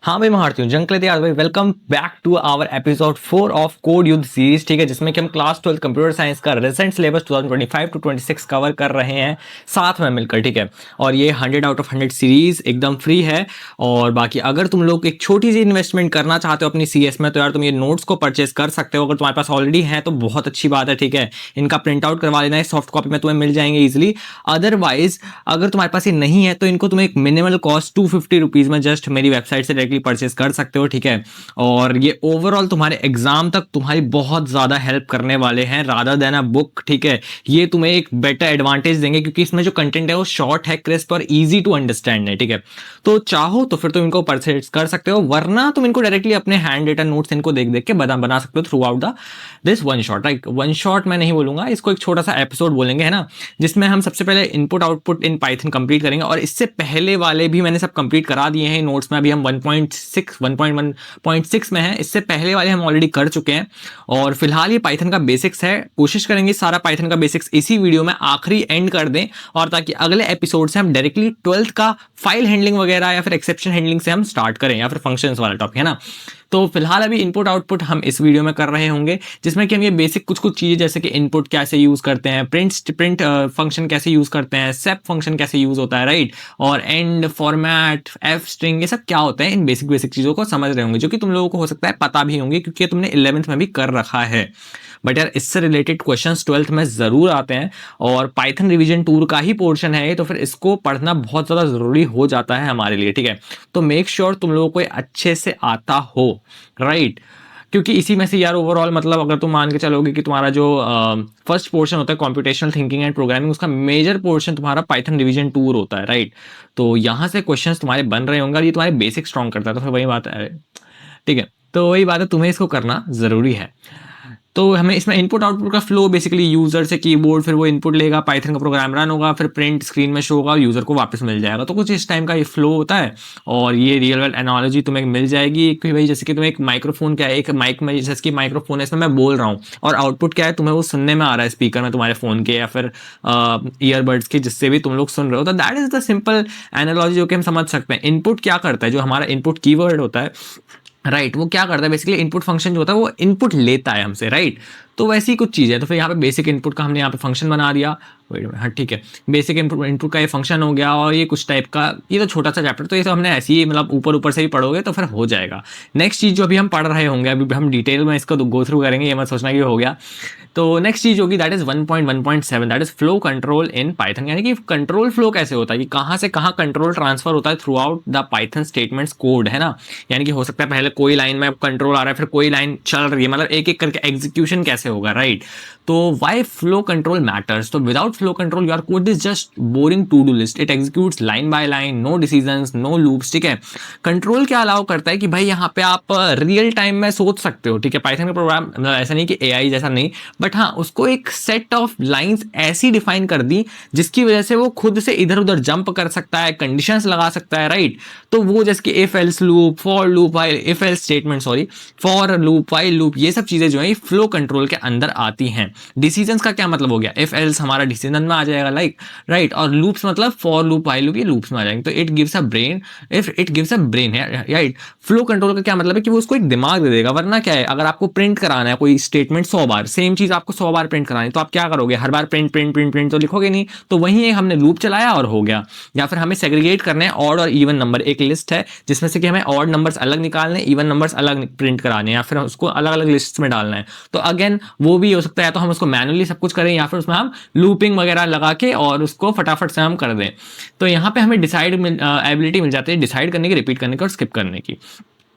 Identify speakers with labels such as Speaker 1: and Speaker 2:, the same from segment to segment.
Speaker 1: हाँ भाई, मैं हारती हूँ जंक लेते यार भाई। Welcome back to our episode 4 of code युद्ध सीरीज। ठीक है, जिसमें कि हम क्लास 12 कंप्यूटर साइंस का रिसेंट सिलेबस 2025 टू 26 कवर कर रहे हैं साथ में मिलकर। ठीक है, और ये 100 आउट ऑफ 100 सीरीज एकदम फ्री है। और बाकी अगर तुम लोग एक छोटी सी इन्वेस्टमेंट करना चाहते हो अपनी सीएस में, तो यार तुम ये नोट्स को परचेज कर सकते हो। अगर तुम्हारे पास ऑलरेडी है तो बहुत अच्छी बात है। ठीक है, इनका प्रिंट आउट करवा लेना है, सॉफ्ट कॉपी में तुम्हें मिल जाएंगे इजिली। अदरवाइज अगर तुम्हारे पास ये नहीं है तो इनको तुम एक मिनिमल कॉस्ट 250 रुपीज में जस्ट मेरी वेबसाइट से डायरेक्टली परचेज कर सकते हो। ठीक है, और ये ओवरऑल तुम्हारे एग्जाम तक तुम्हारी बहुत ज्यादा हेल्प करने वाले हैं रादर देन अ बुक। ठीक है, ये तुम्हें एक बेटर एडवांटेज देंगे क्योंकि इसमें जो कंटेंट है वो शॉर्ट है, क्रिस्प और इजी टू अंडरस्टैंड है। ठीक है, तो चाहो तो फिर तुम इनको परचेज कर सकते हो, वरना तुम इनको डायरेक्टली अपने हैंड रिटन नोट्स इनको देख देख के बना सकते हो through out the this one shot. Right, one shot मैं नहीं बोलूंगा, इसको एक छोटा सा एपिसोड बोलेंगे, है ना, जिसमें हम सबसे पहले input output in Python complete करेंगे। और इससे पहले वाले भी मैंने सब कंप्लीट करा दिए हैं नोट्स में। अभी हम 1.1.6 में है, इससे पहले वाले हम ऑलरेडी कर चुके हैं। और फिलहाल ये पाइथन का बेसिक्स है, कोशिश करेंगे सारा पाइथन का बेसिक्स इसी वीडियो में आखिरी एंड कर दें, और ताकि अगले एपिसोड से हम डायरेक्टली 12th का फाइल हैंडलिंग वगैरह या फिर एक्सेप्शन हैंडलिंग से हम स्टार्ट करें, या फिर फंक्शंस वाला टॉपिक, है ना। तो फिलहाल अभी इनपुट आउटपुट हम इस वीडियो में कर रहे होंगे, जिसमें कि हम ये बेसिक कुछ चीजें जैसे कि इनपुट कैसे यूज करते हैं, प्रिंट फंक्शन कैसे यूज करते हैं, सेप फंक्शन कैसे यूज होता है, राइट, और एंड फॉर्मेट, एफ स्ट्रिंग, ये सब क्या होता है, इन बेसिक चीजों को समझ रहे होंगे, जो कि तुम लोगों को हो सकता है पता भी होंगे क्योंकि तुमने 11th में भी कर रखा है। बट यार इससे रिलेटेड क्वेश्चंस 12th में जरूर आते हैं, और पाइथन रिवीजन टूर का ही पोर्शन है ये, तो फिर इसको पढ़ना बहुत ज्यादा जरूरी हो जाता है हमारे लिए। ठीक है, तो मेक श्योर तुम लोगों को अच्छे से आता हो, राइट, क्योंकि इसी में से यार ओवरऑल मतलब अगर तुम मान के चलोगे कि तुम्हारा जो फर्स्ट पोर्शन होता है कंप्यूटेशनल थिंकिंग एंड प्रोग्रामिंग, उसका मेजर पोर्शन तुम्हारा पाइथन रिवीजन टूर होता है, राइट। तो यहाँ से क्वेश्चंस तुम्हारे बन रहे होंगे और ये तुम्हारे बेसिक स्ट्रॉन्ग करता है, तो फिर वही बात है। ठीक है, तो वही बात है, तुम्हें इसको करना जरूरी है। तो हमें इसमें इनपुट आउटपुट का फ्लो बेसिकली यूजर से कीबोर्ड, फिर वो इनपुट लेगा, पाइथन का प्रोग्राम रन होगा, फिर प्रिंट स्क्रीन में शो होगा, यूजर को वापस मिल जाएगा। तो कुछ इस टाइम का ये फ्लो होता है। और ये रियल वर्ल्ड एनालॉजी तुम्हें मिल जाएगी कि भाई जैसे कि तुम्हें एक माइक्रोफोन क्या है, एक माइक में जैसे कि माइक्रोफोन है, इसमें मैं बोल रहा हूँ और आउटपुट क्या है, तुम्हें वो सुनने में आ रहा है स्पीकर में तुम्हारे फोन के या फिर ईयरबड्स के, जिससे भी तुम लोग सुन रहे हो। तो that is the simple analogy जो कि हम समझ सकते हैं। इनपुट क्या करता है, जो हमारा इनपुट कीवर्ड होता है, राइट, वो क्या करता है बेसिकली, इनपुट फंक्शन जो होता है वो इनपुट लेता है हमसे, राइट। तो वैसी कुछ चीज़ है। तो फिर यहाँ पे बेसिक इनपुट का हमने यहाँ पे फंक्शन बना दिया। हाँ ठीक है, बेसिक इनपुट का ये फंक्शन हो गया, और ये कुछ टाइप का, ये तो छोटा सा चैप्टर, तो ये तो हमने ऐसे ही मतलब ऊपर से ही पढ़ोगे तो फिर हो जाएगा। नेक्स्ट चीज़ जो अभी हम पढ़ रहे होंगे, अभी हम डिटेल में इसको गो थ्रू करेंगे, ये मत सोचना कि हो गया। तो नेक्स्ट चीज़ होगी that is 1.1.7, that is flow control in Python, यानी कि कंट्रोल फ्लो कैसे होता है, कि कहाँ से कहाँ कंट्रोल ट्रांसफर होता है through out the Python statements code, है ना। यानी कि हो सकता है पहले कोई लाइन में कंट्रोल आ रहा है, फिर कोई लाइन चल रही है, मतलब एक एक करके एग्जीक्यूशन कैसे होगा, राइट। तो वाई फ्लो कंट्रोल मैटर्स, तो without flow control your code is just boring to do list, it executes line by line, no decisions, no loops. ठीक है, कंट्रोल क्या अलाउ करता है कि भाई यहाँ पे आप रियल टाइम में सोच सकते हो। ठीक है, पाइथन का प्रोग्राम ऐसा नहीं कि एआई जैसा नहीं, बट हाँ उसको एक सेट ऑफ लाइंस ऐसी डिफाइन कर दी जिसकी वजह से वो खुद से इधर उधर जंप कर सकता है, कंडीशंस लगा सकता है, राइट। तो वो जैसे कि if else loop, for loop, while, if else statement, sorry, for loop, while loop, ये सब चीजें जो है फ्लो कंट्रोल के अंदर आती हैं। डिसीजंस का क्या मतलब हो गया, इफ एल्स हमारा डिसीजन में आ जाएगा, लाइक, राइट, और लूप्स मतलब फॉर लूप, वाइल लूप, ये लूप्स में आ जाएंगे। तो it gives a brain, if it gives a brain है, राइट। फ्लो कंट्रोल का क्या मतलब है कि वो उसको एक दिमाग दे देगा। वरना क्या है, अगर आपको प्रिंट कराना है कोई स्टेटमेंट 100 बार, सेम चीज आपको 100 बार प्रिंट करानी, तो आप क्या करोगे, हर बार प्रिंट प्रिंट प्रिंट प्रिंट तो लिखोगे नहीं। तो वहीं एक हमने लूप चलाया और हो गया। या फिर हमें सेग्रीगेट करने हैं ऑड और इवन नंबर, एक लिस्ट है जिसमें से कि हमें ऑड नंबर्स अलग निकालने, इवन नंबर्स अलग प्रिंट कराने, या फिर उसको अलग अलग लिस्ट में डालना है। तो अगेन वो भी हो सकता है, तो हम उसको मैनुअली सब कुछ करें, या फिर उसमें हम लूपिंग वगैरह लगा के और उसको फटाफट से हम कर दें। तो यहाँ पे हमें डिसाइड एबिलिटी मिल जाती है डिसाइड करने की, रिपीट करने की और स्किप करने की।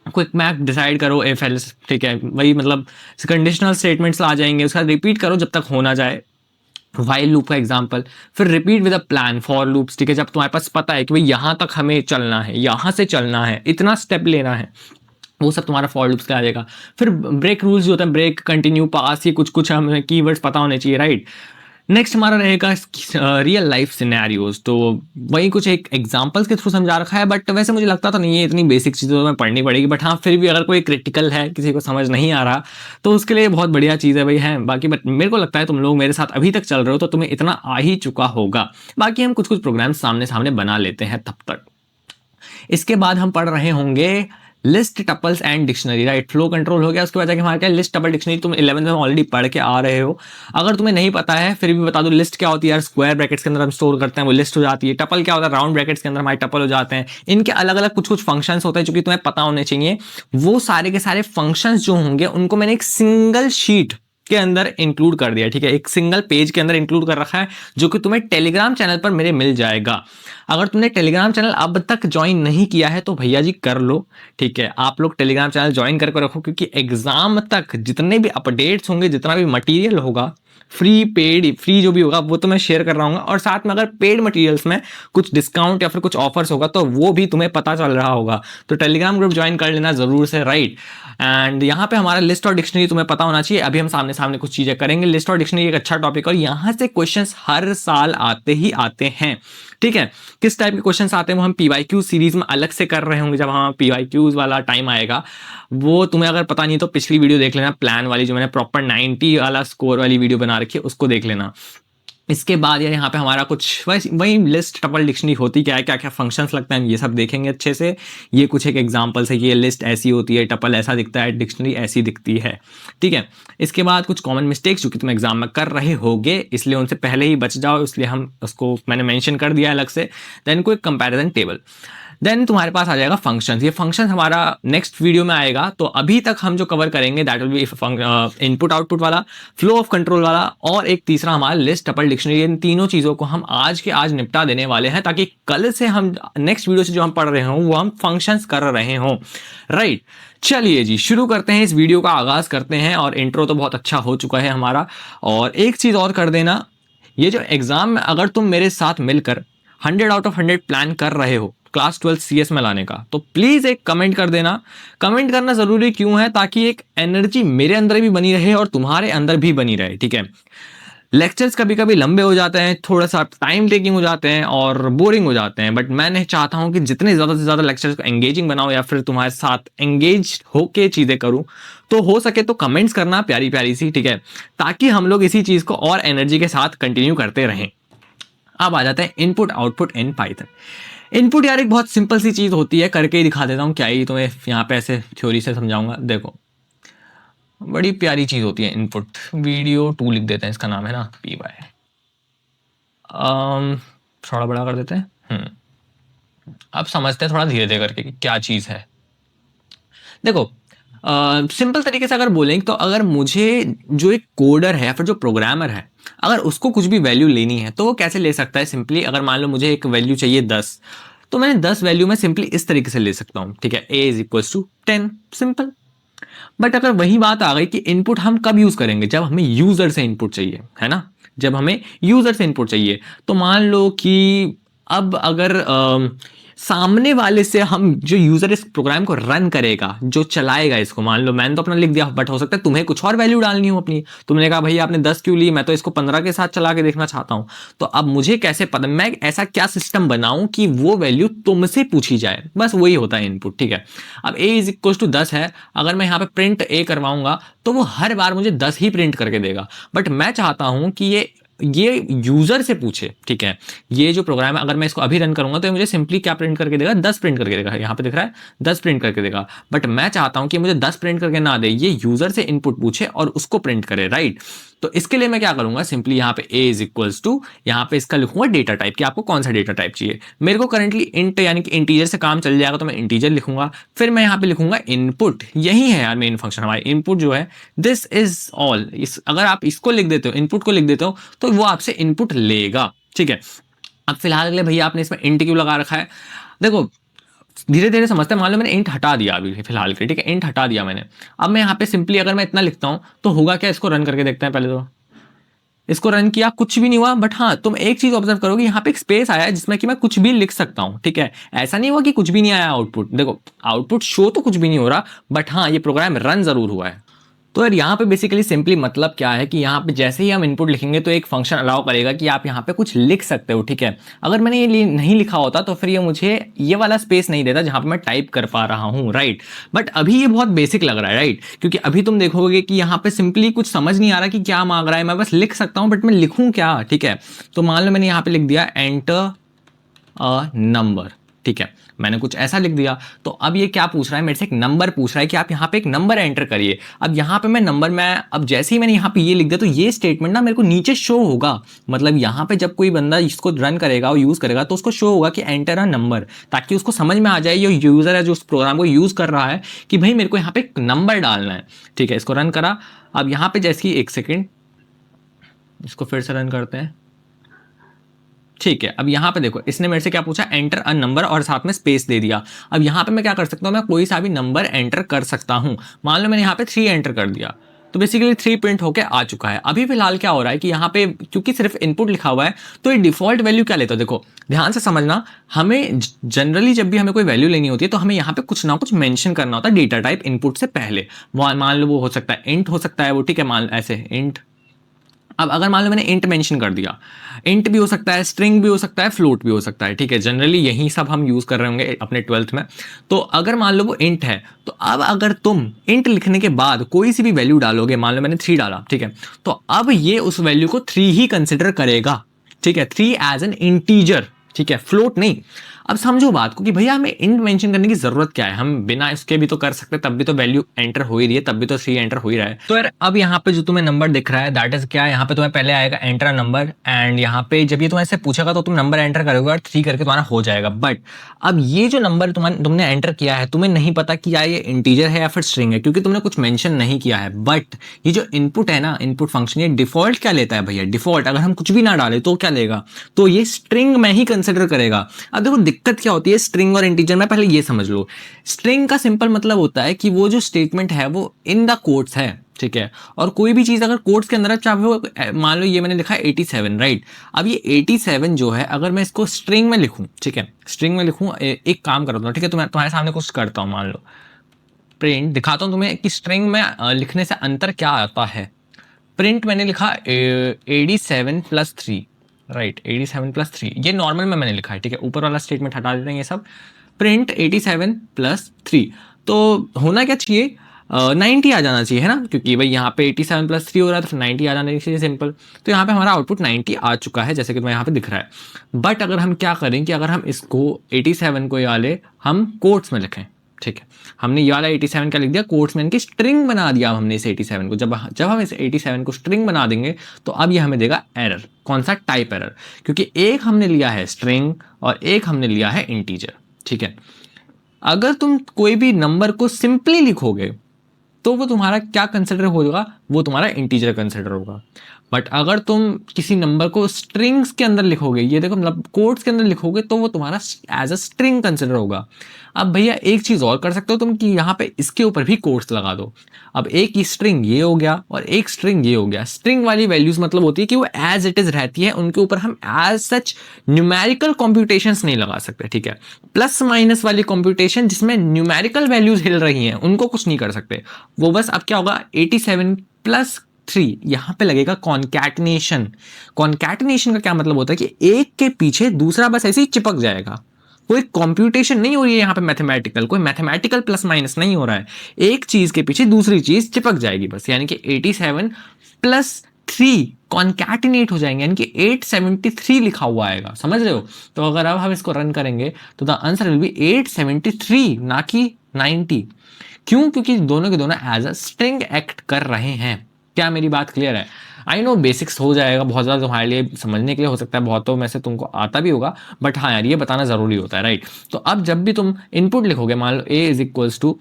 Speaker 1: क्विक मैप डिसाइड करो, इफ एल्स, ठीक है, वही मतलब कंडीशनल स्टेटमेंट्स आ जाएंगे, उसका रिपीट करो जब तक हो ना जाए। वाइल लूप का एग्जांपल, फिर repeat with a plan, for loops, ठीक है, जब तुम्हारे पास पता है कि भाई यहाँ तक हमें चलना है, यहाँ से चलना है, इतना स्टेप लेना है, वो सब तुम्हारा फॉर लूप्स का आ जाएगा। फिर ब्रेक रूल्स जो होते हैं, ब्रेक, कंटिन्यू, पास, ये कुछ हमें कीवर्ड्स पता होने चाहिए, राइट। नेक्स्ट हमारा रहेगा रियल लाइफ सिनेरियोज। तो वही कुछ एक एग्जांपल्स के थ्रू समझा रखा है, बट वैसे मुझे लगता तो नहीं है इतनी बेसिक चीज़ें तो मैं पढ़नी पड़ेगी। बट हाँ फिर भी अगर कोई क्रिटिकल है, किसी को समझ नहीं आ रहा, तो उसके लिए बहुत बढ़िया चीज़ है भाई है। बाकी बट मेरे को लगता है तुम लोग मेरे साथ अभी तक चल रहे हो तो तुम्हें इतना आ ही चुका होगा। बाकी हम कुछ प्रोग्राम सामने सामने बना लेते हैं तब तक। इसके बाद हम पढ़ रहे होंगे list tuples and dictionary, right. Flow control हो गया, उसके बाद जाके हमारे क्या लिस्ट टपल डिक्शनरी तुम 11th में ऑलरेडी पढ़ के आ रहे हो। अगर तुम्हें नहीं पता है फिर भी बता दो, लिस्ट क्या होती है यार, स्क्वायर ब्रैकेट्स के अंदर हम स्टोर करते हैं वो लिस्ट हो जाती है। टपल क्या होता है, राउंड ब्रैकेट्स के अंदर हमारे टपल हो जाते हैं। इनके अलग अलग कुछ कुछ फंक्शंस होते हैं जो कि तुम्हें पता होने चाहिए। वो सारे के सारे फंक्शंस जो होंगे उनको मैंने एक सिंगल शीट के अंदर इंक्लूड कर दिया, ठीक है, एक सिंगल पेज के अंदर इंक्लूड कर रखा है, जो कि तुम्हें टेलीग्राम चैनल पर मेरे मिल जाएगा। अगर तुमने टेलीग्राम चैनल अब तक ज्वाइन नहीं किया है तो भैया जी कर लो, ठीक है। आप लोग टेलीग्राम चैनल ज्वाइन करके रखो, क्योंकि एग्जाम तक जितने भी अपडेट्स होंगे, जितना भी मटेरियल होगा, फ्री पेड फ्री जो भी होगा वो तो मैं शेयर कर रहा हूँ, और साथ में अगर पेड मटेरियल्स में कुछ डिस्काउंट या फिर कुछ ऑफर्स होगा तो वो भी तुम्हें पता चल रहा होगा। तो टेलीग्राम ग्रुप ज्वाइन कर लेना जरूर से, राइट। एंड यहाँ पे हमारा लिस्ट और डिक्शनरी तुम्हें पता होना चाहिए। अभी हम सामने सामने कुछ चीजें करेंगे। लिस्ट और डिक्शनरी एक अच्छा टॉपिक, और यहाँ से क्वेश्चंस हर साल आते ही आते हैं, ठीक है। किस टाइप के क्वेश्चंस आते हैं वो हम पीवाईक्यू सीरीज में अलग से कर रहे होंगे, जब हम पीवाईक्यूज वाला टाइम आएगा। वो तुम्हें अगर पता नहीं तो पिछली वीडियो देख लेना, प्लान वाली, जो मैंने प्रॉपर 90 वाला स्कोर वाली वीडियो बना रखी है, उसको देख लेना। इसके बाद यार यहाँ पे हमारा कुछ वही लिस्ट टपल डिक्शनरी होती क्या है, क्या क्या फंक्शंस लगते हैं, हम ये सब देखेंगे अच्छे से। ये कुछ एक एग्जांपल्स है, ये लिस्ट ऐसी होती है, टपल ऐसा दिखता है, डिक्शनरी ऐसी दिखती है, ठीक है। इसके बाद कुछ कॉमन मिस्टेक्स जो कि तुम एग्जाम में कर रहे होगे, इसलिए उनसे पहले ही बच जाओ, इसलिए हम उसको मैंने मेंशन कर दिया अलग से। देन कोई कंपैरिजन टेबल, देन तुम्हारे पास आ जाएगा फंक्शंस। ये फंक्शन हमारा नेक्स्ट वीडियो में आएगा। तो अभी तक हम जो कवर करेंगे that will be input output वाला, फ्लो ऑफ कंट्रोल वाला, और एक तीसरा हमारा लिस्ट टपल डिक्शनरी। इन तीनों चीजों को हम आज के आज निपटा देने वाले हैं, ताकि कल से हम नेक्स्ट वीडियो से जो हम पढ़ रहे हों वो हम फंक्शंस कर रहे हों, राइट। चलिए जी शुरू करते हैं, इस वीडियो का आगाज करते हैं। और इंट्रो तो बहुत अच्छा हो चुका है हमारा। और एक चीज और कर देना, ये जो एग्जाम में अगर तुम मेरे साथ मिलकर 100 आउट ऑफ 100 प्लान कर रहे हो क्लास 12 सीएस में लाने का, तो प्लीज एक कमेंट कर देना। कमेंट करना जरूरी क्यों है, ताकि एक एनर्जी मेरे अंदर भी बनी रहे और तुम्हारे अंदर भी बनी रहे, ठीक है। लेक्चर्स कभी कभी लंबे हो जाते हैं, थोड़ा सा टाइम टेकिंग हो जाते हैं और बोरिंग हो जाते हैं, बट मैं नहीं चाहता हूं कि जितने ज्यादा से ज्यादा लेक्चर्स को एंगेजिंग बनाओ या फिर तुम्हारे साथ एंगेज होके चीजें करूं। तो हो सके तो कमेंट्स करना प्यारी प्यारी सी, ठीक है, ताकि हम लोग इसी चीज को और एनर्जी के साथ कंटिन्यू करते रहें। अब आ जाते हैं input output in Python. Input यार एक बहुत सिंपल सी चीज होती है, करके ही दिखा देता हूँ, क्या ही तुम्हें यहाँ पे ऐसे थ्योरी से समझाऊंगा। देखो बड़ी प्यारी चीज होती है इनपुट। वीडियो 2 लिख देते हैं, इसका नाम है ना PY। थोड़ा बड़ा कर देते हैं। अब समझते हैं थोड़ा धीरे धीरे करके कि क्या चीज है। देखो सिंपल तरीके से अगर बोलें तो अगर मुझे जो एक कोडर है या फिर जो प्रोग्रामर है, अगर उसको कुछ भी वैल्यू लेनी है तो वो कैसे ले सकता है। सिंपली अगर मान लो मुझे एक वैल्यू चाहिए 10, तो मैंने 10 वैल्यू में सिंपली इस तरीके से ले सकता हूं, ठीक है। A = 10, simple. बट अगर वही बात आ गई कि इनपुट हम कब यूज करेंगे, जब हमें यूजर से इनपुट चाहिए, है ना, जब हमें यूजर से इनपुट चाहिए। तो मान लो कि अब अगर सामने वाले से हम, जो यूजर इस प्रोग्राम को रन करेगा, जो चलाएगा इसको, मान लो मैंने तो अपना लिख दिया, बट हो सकता है तुम्हें कुछ और वैल्यू डालनी हो अपनी। तुमने कहा भैया आपने 10 क्यों ली, मैं तो इसको 15 के साथ चला के देखना चाहता हूं। तो अब मुझे कैसे पता, मैं ऐसा क्या सिस्टम बनाऊं कि वो वैल्यू तुमसे पूछी जाए, बस वही होता है इनपुट, ठीक है। अब A = 10 है, अगर मैं यहाँ पे प्रिंट A करवाऊंगा तो वो हर बार मुझे 10 ही प्रिंट करके देगा। बट मैं चाहता हूं कि ये यूजर से पूछे, ठीक है। ये जो प्रोग्राम है अगर मैं इसको अभी रन करूंगा तो मुझे सिंपली क्या प्रिंट करके देगा, 10 प्रिंट करके देगा। यहाँ पे दिख रहा है 10 प्रिंट करके देगा। बट मैं चाहता हूं कि मुझे 10 प्रिंट करके ना दे, ये यूजर से इनपुट पूछे और उसको प्रिंट करे, राइट। तो इसके लिए मैं क्या करूंगा, सिंपली यहाँ पे A यहाँ पे इसका लिखूंगा डेटा टाइप, कि आपको कौन सा डेटा टाइप चाहिए। मेरे को करंटली इंट यानी कि इंटीजर से काम चल जाएगा, तो मैं इंटीजर लिखूंगा। फिर मैं यहाँ पे लिखूंगा इनपुट। यही है यार मेन फंक्शन हमारे, इनपुट जो है दिस इज ऑल। अगर आप इसको लिख देते हो, इनपुट को लिख देते हो, तो वो आपसे इनपुट लेगा, ठीक है। अब फिलहाल के लिए भैया आपने इसमें इंट क्यों लगा रखा है, देखो धीरे धीरे समझते हैं। मान लो मैंने इंट हटा दिया अभी फिलहाल के, ठीक है, इंट हटा दिया मैंने। अब मैं यहाँ पे सिंपली अगर मैं इतना लिखता हूं तो होगा क्या, इसको रन करके देखते हैं पहले। तो इसको रन किया, कुछ भी नहीं हुआ। बट हाँ, तुम एक चीज ऑब्जर्व करोगे, यहाँ पे एक स्पेस आया है जिसमें कि मैं कुछ भी लिख सकता हूँ, ठीक है। ऐसा नहीं हुआ कि कुछ भी नहीं आया आउटपुट। देखो आउटपुट शो तो कुछ भी नहीं हो रहा, बट हाँ ये प्रोग्राम रन जरूर हुआ है। तो यार यहाँ पे बेसिकली सिंपली मतलब क्या है कि यहाँ पे जैसे ही हम इनपुट लिखेंगे तो एक फंक्शन अलाउ करेगा कि आप यहाँ पे कुछ लिख सकते हो, ठीक है। अगर मैंने ये नहीं लिखा होता तो फिर ये मुझे ये वाला स्पेस नहीं देता जहाँ पे मैं टाइप कर पा रहा हूँ, राइट। बट अभी ये बहुत बेसिक लग रहा है, राइट, क्योंकि अभी तुम देखोगे कि यहाँ पे सिंपली कुछ समझ नहीं आ रहा कि क्या मांग रहा है। मैं बस लिख सकता हूँ, बट मैं लिखूँ क्या, ठीक है। तो मान लो मैंने यहाँ पे लिख दिया एंटर अ नंबर, ठीक है, मैंने कुछ ऐसा लिख दिया। तो अब ये क्या पूछ रहा है मेरे से, एक नंबर पूछ रहा है कि आप यहाँ पे एक नंबर एंटर करिए। अब यहाँ पे मैं नंबर में, अब जैसे ही मैंने यहाँ पे ये लिख दिया तो ये स्टेटमेंट ना मेरे को नीचे शो होगा। मतलब यहाँ पे जब कोई बंदा इसको रन करेगा और यूज करेगा तो उसको शो होगा कि एंटर अ नंबर, ताकि उसको समझ में आ जाए, ये यूजर है जो उस प्रोग्राम को यूज कर रहा है, कि भाई मेरे को यहाँ पे एक नंबर डालना है। ठीक है, इसको रन करा। अब यहाँ पे जैसे कि 1 सेकेंड, इसको फिर से रन करते हैं। ठीक है, अब यहाँ पे देखो इसने मेरे से क्या पूछा, एंटर अ नंबर, और साथ में स्पेस दे दिया। अब यहाँ पे मैं क्या कर सकता हूँ, मैं कोई सा भी नंबर एंटर कर सकता हूँ। मान लो मैंने यहाँ पे 3 एंटर कर दिया, तो बेसिकली 3 प्रिंट होके आ चुका है। अभी फिलहाल क्या हो रहा है कि यहाँ पे क्योंकि सिर्फ इनपुट लिखा हुआ है तो ये डिफॉल्ट वैल्यू क्या लेता है, देखो ध्यान से समझना। हमें जनरली जब भी हमें कोई वैल्यू लेनी होती है तो हमें यहाँ पे कुछ ना कुछ मेंशन करना होता है डेटा टाइप इनपुट से पहले। मान लो वो हो सकता है इंट हो सकता है वो, ठीक है, मान ऐसे इंट। अब अगर मान लो मैंने इंट मेंशन कर दिया, इंट भी हो सकता है, स्ट्रिंग भी हो सकता है, फ्लोट भी हो सकता है, ठीक है, जनरली यही सब हम यूज कर रहे होंगे अपने 12th में। तो अगर मान लो वो इंट है, तो अब अगर तुम इंट लिखने के बाद कोई सी भी वैल्यू डालोगे, मान लो मैंने 3 डाला, ठीक है, तो अब ये उस वैल्यू को 3 ही कंसिडर करेगा। ठीक है, 3 एज एन इंटीजर, ठीक है, फ्लोट नहीं। अब समझो बात को कि भैया हमें इंट मेंशन करने की जरूरत क्या है, हम बिना इसके भी तो कर सकते, तब भी तो वैल्यू एंटर हो ही रही है, तब भी तो 3 एंटर हो ही रहा है। तो यार अब यहाँ पे जो तुम्हें नंबर दिख रहा है दैट इज क्या है, यहाँ पे तुम्हें पहले आएगा एंटर नंबर, एंड यहाँ पे जब ये तुम्हें ऐसे पूछेगा तो तुम नंबर एंटर करोगे और 3 करके तुम्हारा हो जाएगा। बट अब ये जो नंबर तुमने एंटर किया है, तुम्हें नहीं पता कि ये इंटीजर है या फिर स्ट्रिंग है, क्योंकि तुमने कुछ मेंशन नहीं किया है। बट ये जो इनपुट है ना, इनपुट फंक्शन, ये डिफॉल्ट क्या लेता है भैया, डिफॉल्ट अगर हम कुछ भी ना डाले तो क्या लेगा, तो ये स्ट्रिंग में ही कंसिडर करेगा। अब देखो दिक्कत क्या होती है स्ट्रिंग और इंटीजर में, पहले ये समझ लो। स्ट्रिंग का सिंपल मतलब होता है कि वो जो स्टेटमेंट है वो इन द कोट्स है, ठीक है, और कोई भी चीज अगर कोट्स के अंदर है, चाहे वो मान लो ये मैंने लिखा है 87, राइट। अब ये 87 जो है अगर मैं इसको स्ट्रिंग में लिखूं, ठीक है, स्ट्रिंग में लिखूं, एक काम करता हूं, ठीक है, तुम्हारे सामने कुछ करता हूं, मान लो प्रिंट दिखाता हूं तुम्हें कि स्ट्रिंग में लिखने से अंतर क्या आता है। प्रिंट मैंने लिखा 87+3, राइट, 87+3, ये नॉर्मल में मैंने लिखा है, ठीक है, ऊपर वाला स्टेटमेंट हटा देते हैं ये सब। प्रिंट 87+3, तो होना क्या चाहिए, 90 आ जाना चाहिए, है ना, क्योंकि भाई यहाँ पे 87+3 हो रहा है तो 90 आ जाना चाहिए, सिंपल। तो यहाँ पे हमारा आउटपुट 90 आ चुका है, जैसे कि तुम्हें यहाँ पे दिख रहा है। बट अगर हम क्या करें कि अगर हम इसको 87 को वाले हम कोट्स में लिखें, ठीक है, हमने ये वाला 87 का लिख दिया कोट्स में, इनकी स्ट्रिंग बना दिया हमने इस 87 को। जब हम इस 87 को स्ट्रिंग बना देंगे तो अब ये हमें देगा एरर। कौन सा, टाइप एरर, क्योंकि एक हमने लिया है स्ट्रिंग और एक हमने लिया है इंटीजर, ठीक है। अगर तुम कोई भी नंबर को सिंपली लिखोगे तो वो तुम्हारा क्या कंसिडर होगा, वो तुम्हारा इंटीजर कंसिडर होगा। बट अगर तुम किसी नंबर को स्ट्रिंग्स के अंदर लिखोगे, ये देखो मतलब कोट्स के अंदर लिखोगे, तो वो तुम्हारा एज अ स्ट्रिंग कंसिडर होगा। अब भैया एक चीज और कर सकते हो तुम कि यहाँ पे इसके ऊपर भी कोट्स लगा दो। अब एक स्ट्रिंग ये हो गया और एक स्ट्रिंग ये हो गया। स्ट्रिंग वाली वैल्यूज मतलब होती है कि वो एज इट इज रहती है, उनके ऊपर हम एज सच न्यूमेरिकल कॉम्प्यूटेशंस नहीं लगा सकते, ठीक है। प्लस माइनस वाली कॉम्प्यूटेशन जिसमें न्यूमेरिकल वैल्यूज हिल रही हैं, उनको कुछ नहीं कर सकते वो। बस अब क्या होगा, 87+3 यहां पे लगेगा कॉन्कैटिनेशन। कॉन्कैटिनेशन का क्या मतलब होता है कि एक के पीछे दूसरा बस ऐसे ही चिपक जाएगा, कोई कंप्यूटेशन नहीं हो रही है यहाँ पे मैथमेटिकल, कोई मैथमेटिकल प्लस माइनस नहीं हो रहा है, एक चीज के पीछे दूसरी चीज चिपक जाएगी बस, यानी कि 87+3 कॉन्कैटिनेट हो जाएंगे, यानी कि 873 लिखा हुआ आएगा, समझ रहे हो। तो अगर अब हम इसको रन करेंगे तो द आंसर विल बी 873, ना कि 90। क्यों, क्योंकि दोनों के दोनों एज अ स्ट्रिंग एक्ट कर रहे हैं। क्या मेरी बात क्लियर है? आई नो बेसिक्स हो जाएगा बहुत ज़्यादा तुम्हारे लिए समझने के लिए, हो सकता है बहुतों में से तुमको आता भी होगा, बट हाँ यार ये बताना ज़रूरी होता है, राइट। तो अब जब भी तुम इनपुट लिखोगे, मान लो a is equals to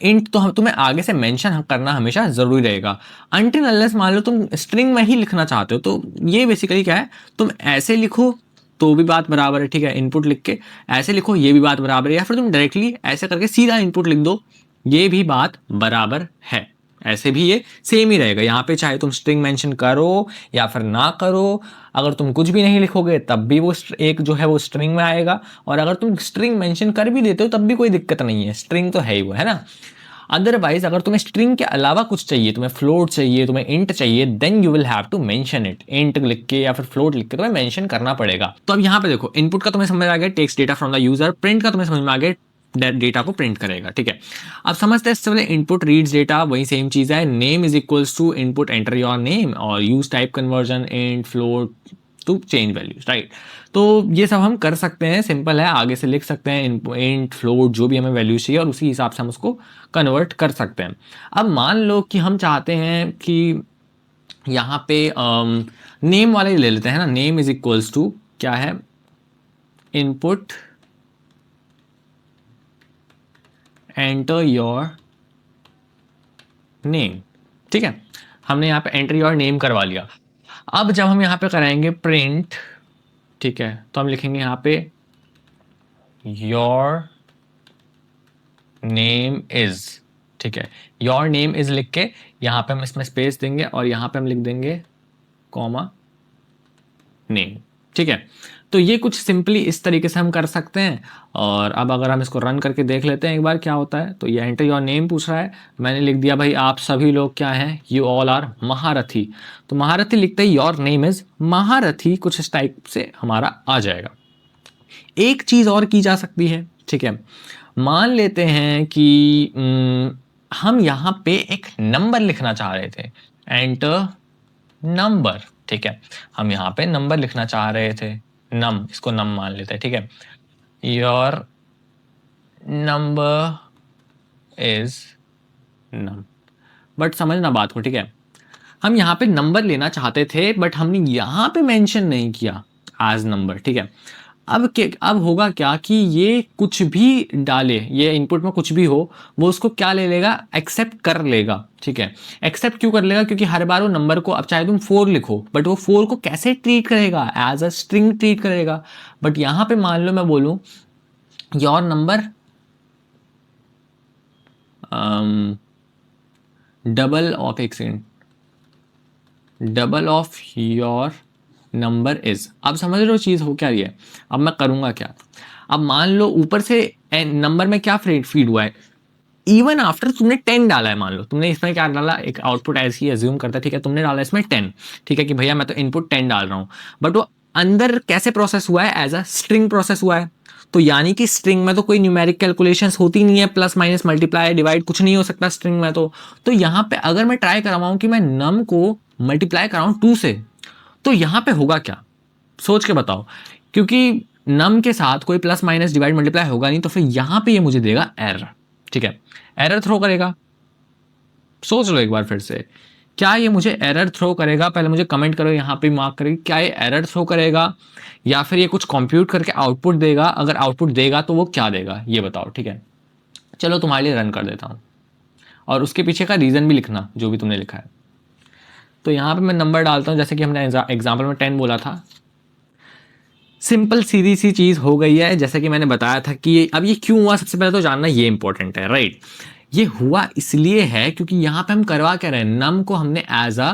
Speaker 1: int, तो तुम्हें आगे से मेंशन करना हमेशा ज़रूरी रहेगा। अनटिल अनलेस मान लो तुम स्ट्रिंग में ही लिखना चाहते हो, तो ये बेसिकली क्या है, तुम ऐसे लिखो तो भी बात बराबर है, ठीक है, इनपुट लिख के ऐसे लिखो ये भी बात बराबर है, या फिर तुम डायरेक्टली ऐसे करके सीधा इनपुट लिख दो, ये भी बात बराबर है। ऐसे भी ये सेम ही रहेगा, यहाँ पे चाहे तुम स्ट्रिंग मेंशन करो या फिर ना करो, अगर तुम कुछ भी नहीं लिखोगे तब भी वो एक जो है वो स्ट्रिंग में आएगा, और अगर तुम स्ट्रिंग मेंशन कर भी देते हो तब भी कोई दिक्कत नहीं है, स्ट्रिंग तो है ही वो, है ना। अदरवाइज अगर तुम्हें स्ट्रिंग के अलावा कुछ चाहिए, तुम्हें फ्लोट चाहिए, तुम्हें इंट चाहिए, then you will have to mention it. Int लिख के या फिर फ्लोट लिख के तुम्हें मेंशन करना पड़ेगा। तो अब यहाँ पे देखो, इनपुट का तुम्हें समझ आ गया, takes data from the user. Print का तुम्हें समझ में आ गया, डेटा को प्रिंट करेगा, ठीक है। अब समझते हैं इससे पहले इनपुट रीड्स डेटा, वही सेम चीज है, name is equals to input enter your name, और use type conversion int float to change values, right. तो ये सब हम कर सकते हैं, सिंपल है, आगे से लिख सकते हैं इंट फ्लोट जो भी हमें वैल्यूज चाहिए और उसी हिसाब से हम उसको कन्वर्ट कर सकते हैं। अब मान लो कि हम चाहते हैं कि यहाँ पे नेम वाले ले लेते हैं ना, नेम इज इक्वल्स टू क्या है, इनपुट एंटर योर नेम, ठीक है। हमने यहाँ पे एंटर योर नेम करवा लिया। अब जब हम यहाँ पे कराएंगे प्रिंट, ठीक है, तो हम लिखेंगे यहाँ पे योर नेम इज, ठीक है, योर नेम इज लिख के यहाँ पे हम इसमें स्पेस देंगे और यहाँ पे हम लिख देंगे कॉमा नेम, ठीक है। तो ये कुछ सिंपली इस तरीके से हम कर सकते हैं। और अब अगर हम इसको रन करके देख लेते हैं एक बार क्या होता है, तो ये एंटर योर नेम पूछ रहा है, मैंने लिख दिया भाई आप सभी लोग क्या हैं, यू ऑल आर महारथी। तो महारथी लिखते ही योर नेम इज महारथी कुछ इस टाइप से हमारा आ जाएगा। एक चीज़ और की जा सकती है, ठीक है, मान लेते हैं कि हम यहाँ पे एक नंबर लिखना चाह रहे थे, एंटर नंबर, ठीक है, हम यहाँ पे नंबर लिखना चाह रहे थे, नम, इसको नम मान लेते हैं, ठीक है, your number is num. But समझना बात को, ठीक है, हम यहाँ पे नंबर लेना चाहते थे बट हमने यहाँ पे मेंशन नहीं किया एज नंबर, ठीक है। अब होगा क्या कि ये कुछ भी डाले, ये इनपुट में कुछ भी हो, वो उसको क्या ले लेगा, एक्सेप्ट कर लेगा, ठीक है। एक्सेप्ट क्यों कर लेगा, क्योंकि हर बार वो नंबर को, अब चाहे तुम 4 लिखो बट वो 4 को कैसे ट्रीट करेगा, एज अ स्ट्रिंग ट्रीट करेगा। बट यहाँ पे मान लो मैं बोलूँ योर नंबर डबल ऑफ, एक second, double of your number is. अब समझ रहे हो चीज़ हो क्या रही है। अब मैं करूँगा क्या, अब मान लो ऊपर से नंबर में क्या फीड हुआ है, इवन आफ्टर तुमने 10 डाला है, मान लो तुमने इसमें क्या डाला, एक आउटपुट ऐसे ही एज्यूम करता है, ठीक है, तुमने डाला इसमें 10, ठीक है, कि भैया मैं तो इनपुट 10 डाल रहा हूँ, बट वो अंदर कैसे प्रोसेस हुआ है, एज अ स्ट्रिंग प्रोसेस हुआ है। तो यानी कि स्ट्रिंग में तो कोई न्यूमेरिक कैलकुलेशंस होती नहीं है, प्लस माइनस मल्टीप्लाई डिवाइड कुछ नहीं हो सकता स्ट्रिंग में। तो यहाँ पे अगर मैं ट्राई करवाऊँ कि मैं नम को मल्टीप्लाई कराऊँ 2 से, तो यहाँ पे होगा क्या, सोच के बताओ, क्योंकि नम के साथ कोई प्लस माइनस डिवाइड मल्टीप्लाई होगा नहीं, तो फिर यहाँ पे ये मुझे देगा एरर, ठीक है, एरर थ्रो करेगा। सोच लो एक बार फिर से, क्या ये मुझे एरर थ्रो करेगा, पहले मुझे कमेंट करो यहाँ पे, मार्क करेगी, क्या ये एरर थ्रो करेगा या फिर ये कुछ कंप्यूट करके आउटपुट देगा। अगर आउटपुट देगा तो वो क्या देगा ये बताओ, ठीक है। चलो तुम्हारे लिए रन कर देता हूँ और उसके पीछे का रीज़न भी लिखना जो भी तुमने लिखा है। तो यहाँ पे मैं नंबर डालता हूँ, जैसे कि हमने एग्जाम्पल में 10 बोला था। सिंपल सीधी सी चीज़ हो गई है, जैसे कि मैंने बताया था कि अब ये क्यों हुआ, सबसे पहले तो जानना ये इंपॉर्टेंट है, राइट। ये हुआ इसलिए है क्योंकि यहाँ पे हम करवा क्या रहे हैं, नम को हमने एज अ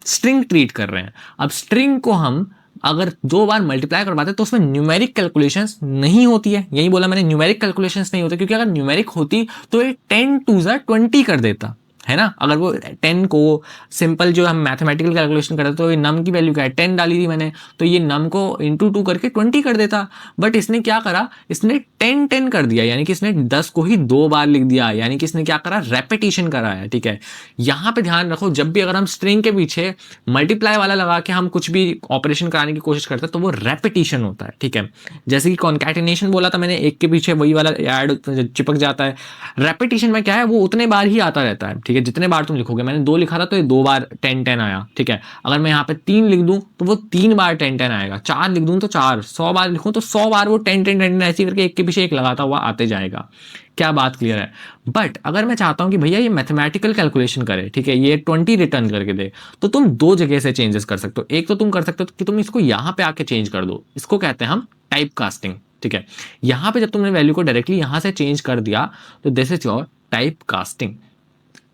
Speaker 1: स्ट्रिंग ट्रीट कर रहे हैं। अब स्ट्रिंग को हम अगर 2 बार मल्टीप्लाई करवाते हैं तो उसमें न्यूमेरिक कैलकुलेशंस नहीं होती है, यही बोला मैंने, न्यूमेरिक कैलकुलेशंस नहीं होते, क्योंकि अगर न्यूमेरिक होती तो ये 10 टू 20 कर देता है ना। अगर वो 10 को सिंपल जो हम मैथमेटिकल कैलकुलेशन करते तो ये नम की वैल्यू क्या है, 10 डाली थी मैंने, तो ये नम को इंटू 2 करके 20 कर देता। बट इसने क्या करा, इसने 10 कर दिया, यानी कि इसने 10 को ही 2 बार लिख दिया, यानी कि इसने क्या करा, रेपिटेशन करा है, ठीक है। यहाँ पे ध्यान रखो, जब भी अगर हम स्ट्रिंग के पीछे मल्टीप्लाई वाला लगा के हम कुछ भी ऑपरेशन कराने की कोशिश करते हैं तो वो रेपिटेशन होता है, ठीक है। जैसे कि कॉन्कैटिनेशन बोला था मैंने, एक के पीछे वही वाला ऐड चिपक जाता है। रेपिटेशन में क्या है, वो उतने बार ही आता रहता है, ठीक है, जितने बार तुम लिखोगे। मैंने 2 लिखा था तो ये 2 बार 10 आया, ठीक है। अगर मैं यहाँ पे 3 लिख दूं तो वो 3 बार 10 आएगा, 4 लिख दूं तो 4, 100 बार लिखूं तो 100 बार वो 10 ऐसी करके एक के पीछे एक लगाता हुआ आते जाएगा। क्या बात क्लियर है। बट अगर मैं चाहता हूं कि भैया ये मैथमेटिकल कैलकुलेशन करे, ठीक है, ये 20 रिटर्न करके दे, तो तुम 2 जगह से चेंजेस कर सकते हो। एक तो तुम कर सकते हो कि तुम इसको यहाँ पे आके चेंज कर दो, इसको कहते हैं हम टाइप कास्टिंग, ठीक है। यहाँ पे जब तुमने वैल्यू को डायरेक्टली यहाँ से चेंज कर दिया तो this is your type casting.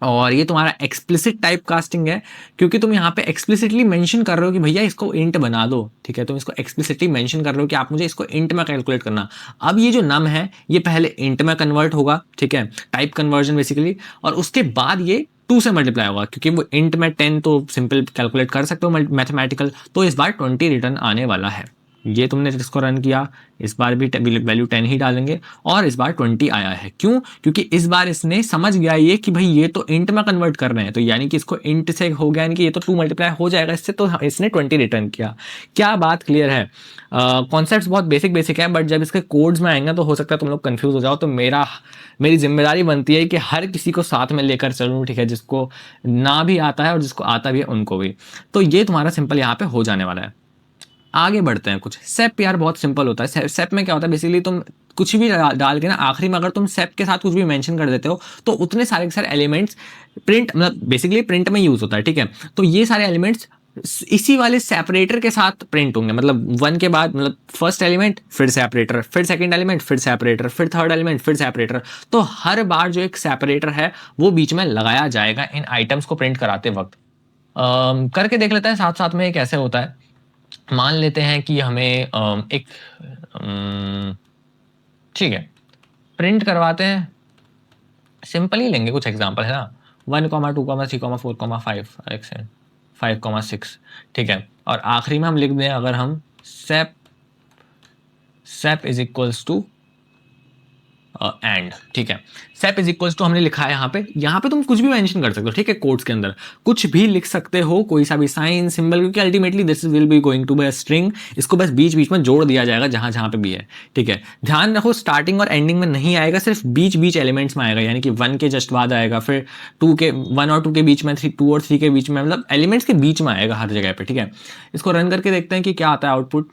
Speaker 1: और ये तुम्हारा एक्सप्लिसिट टाइप कास्टिंग है, क्योंकि तुम यहाँ पे एक्सप्लिसिटली मेंशन कर रहे हो कि भैया इसको इंट बना दो, ठीक है। तुम इसको एक्सप्लिसिटली मेंशन कर रहे हो कि आप मुझे इसको इंट में कैलकुलेट करना। अब ये जो नम है ये पहले इंट में कन्वर्ट होगा, ठीक है, टाइप कन्वर्जन बेसिकली, और उसके बाद ये 2 से मल्टीप्लाई होगा, क्योंकि वो इंट में 10 तो सिंपल कैलकुलेट कर सकते हो मैथमेटिकल, तो इस बार 20 रिटर्न आने वाला है। ये तुमने इसको रन किया, इस बार भी वैल्यू 10 ही डालेंगे और इस बार 20 आया है। क्यों? क्योंकि इस बार इसने समझ गया ये कि भाई ये तो इंट में कन्वर्ट कर रहे हैं, तो यानी कि इसको इंट से हो गया, यानी कि ये तो 2 मल्टीप्लाई हो जाएगा इससे, तो इसने 20 रिटर्न किया। क्या बात क्लियर है? कॉन्सेप्ट बहुत बेसिक है, बट जब इसके कोड्स में आएंगे तो हो सकता है तुम लोग कंफ्यूज हो जाओ। तो मेरी जिम्मेदारी बनती है कि हर किसी को साथ में लेकर चलूँ, ठीक है, जिसको ना भी आता है और जिसको आता भी है उनको भी। तो ये तुम्हारा सिंपल यहाँ पे हो जाने वाला है। आगे बढ़ते हैं। कुछ सेप यार बहुत सिंपल होता है। सेप में क्या होता है, बेसिकली तुम कुछ भी डाल के ना आखिरी में अगर तुम सेप के साथ कुछ भी मेंशन कर देते हो तो उतने सारे के सारे एलिमेंट्स प्रिंट, मतलब बेसिकली प्रिंट में यूज होता है, ठीक है। तो ये सारे एलिमेंट्स इसी वाले सेपरेटर के साथ प्रिंट होंगे, मतलब 1 के बाद, मतलब फर्स्ट एलिमेंट फिर सेपरेटर, फिर सेकंड एलिमेंट फिर सेपरेटर, फिर थर्ड एलिमेंट फिर सेपरेटर। तो हर बार जो एक सेपरेटर है वो बीच में लगाया जाएगा इन आइटम्स को प्रिंट कराते वक्त। करके देख लेते हैं साथ साथ में ये कैसे होता है। मान लेते हैं कि हमें एक ठीक है प्रिंट करवाते हैं, सिंपल ही लेंगे कुछ एग्जांपल, है ना। 1, 2, 3, 4, 5 5, ठीक है। और आखिरी में हम लिख दें अगर हम सेप इज इक्वल्स टू एंड, ठीक है। सेप इज इक्वल्स टू हमने लिखा है यहाँ पे तुम कुछ भी मेंशन कर सकते हो, ठीक है। कोड्स के अंदर कुछ भी लिख सकते हो, कोई सा भी साइन सिंबल, क्योंकि ultimately this will be going to be a string. इसको बस बीच बीच में जोड़ दिया जाएगा जहां जहां पे भी है, ठीक है। ध्यान रखो स्टार्टिंग और एंडिंग में नहीं आएगा, सिर्फ बीच बीच एलिमेंट्स में आएगा, यानी कि 1 के जस्ट बाद आएगा, फिर 1 और 2 के बीच में, 2 और 3 के बीच में, मतलब एलिमेंट्स के बीच में आएगा हर जगह पे, ठीक है। इसको रन करके देखते हैं कि क्या आता है आउटपुट।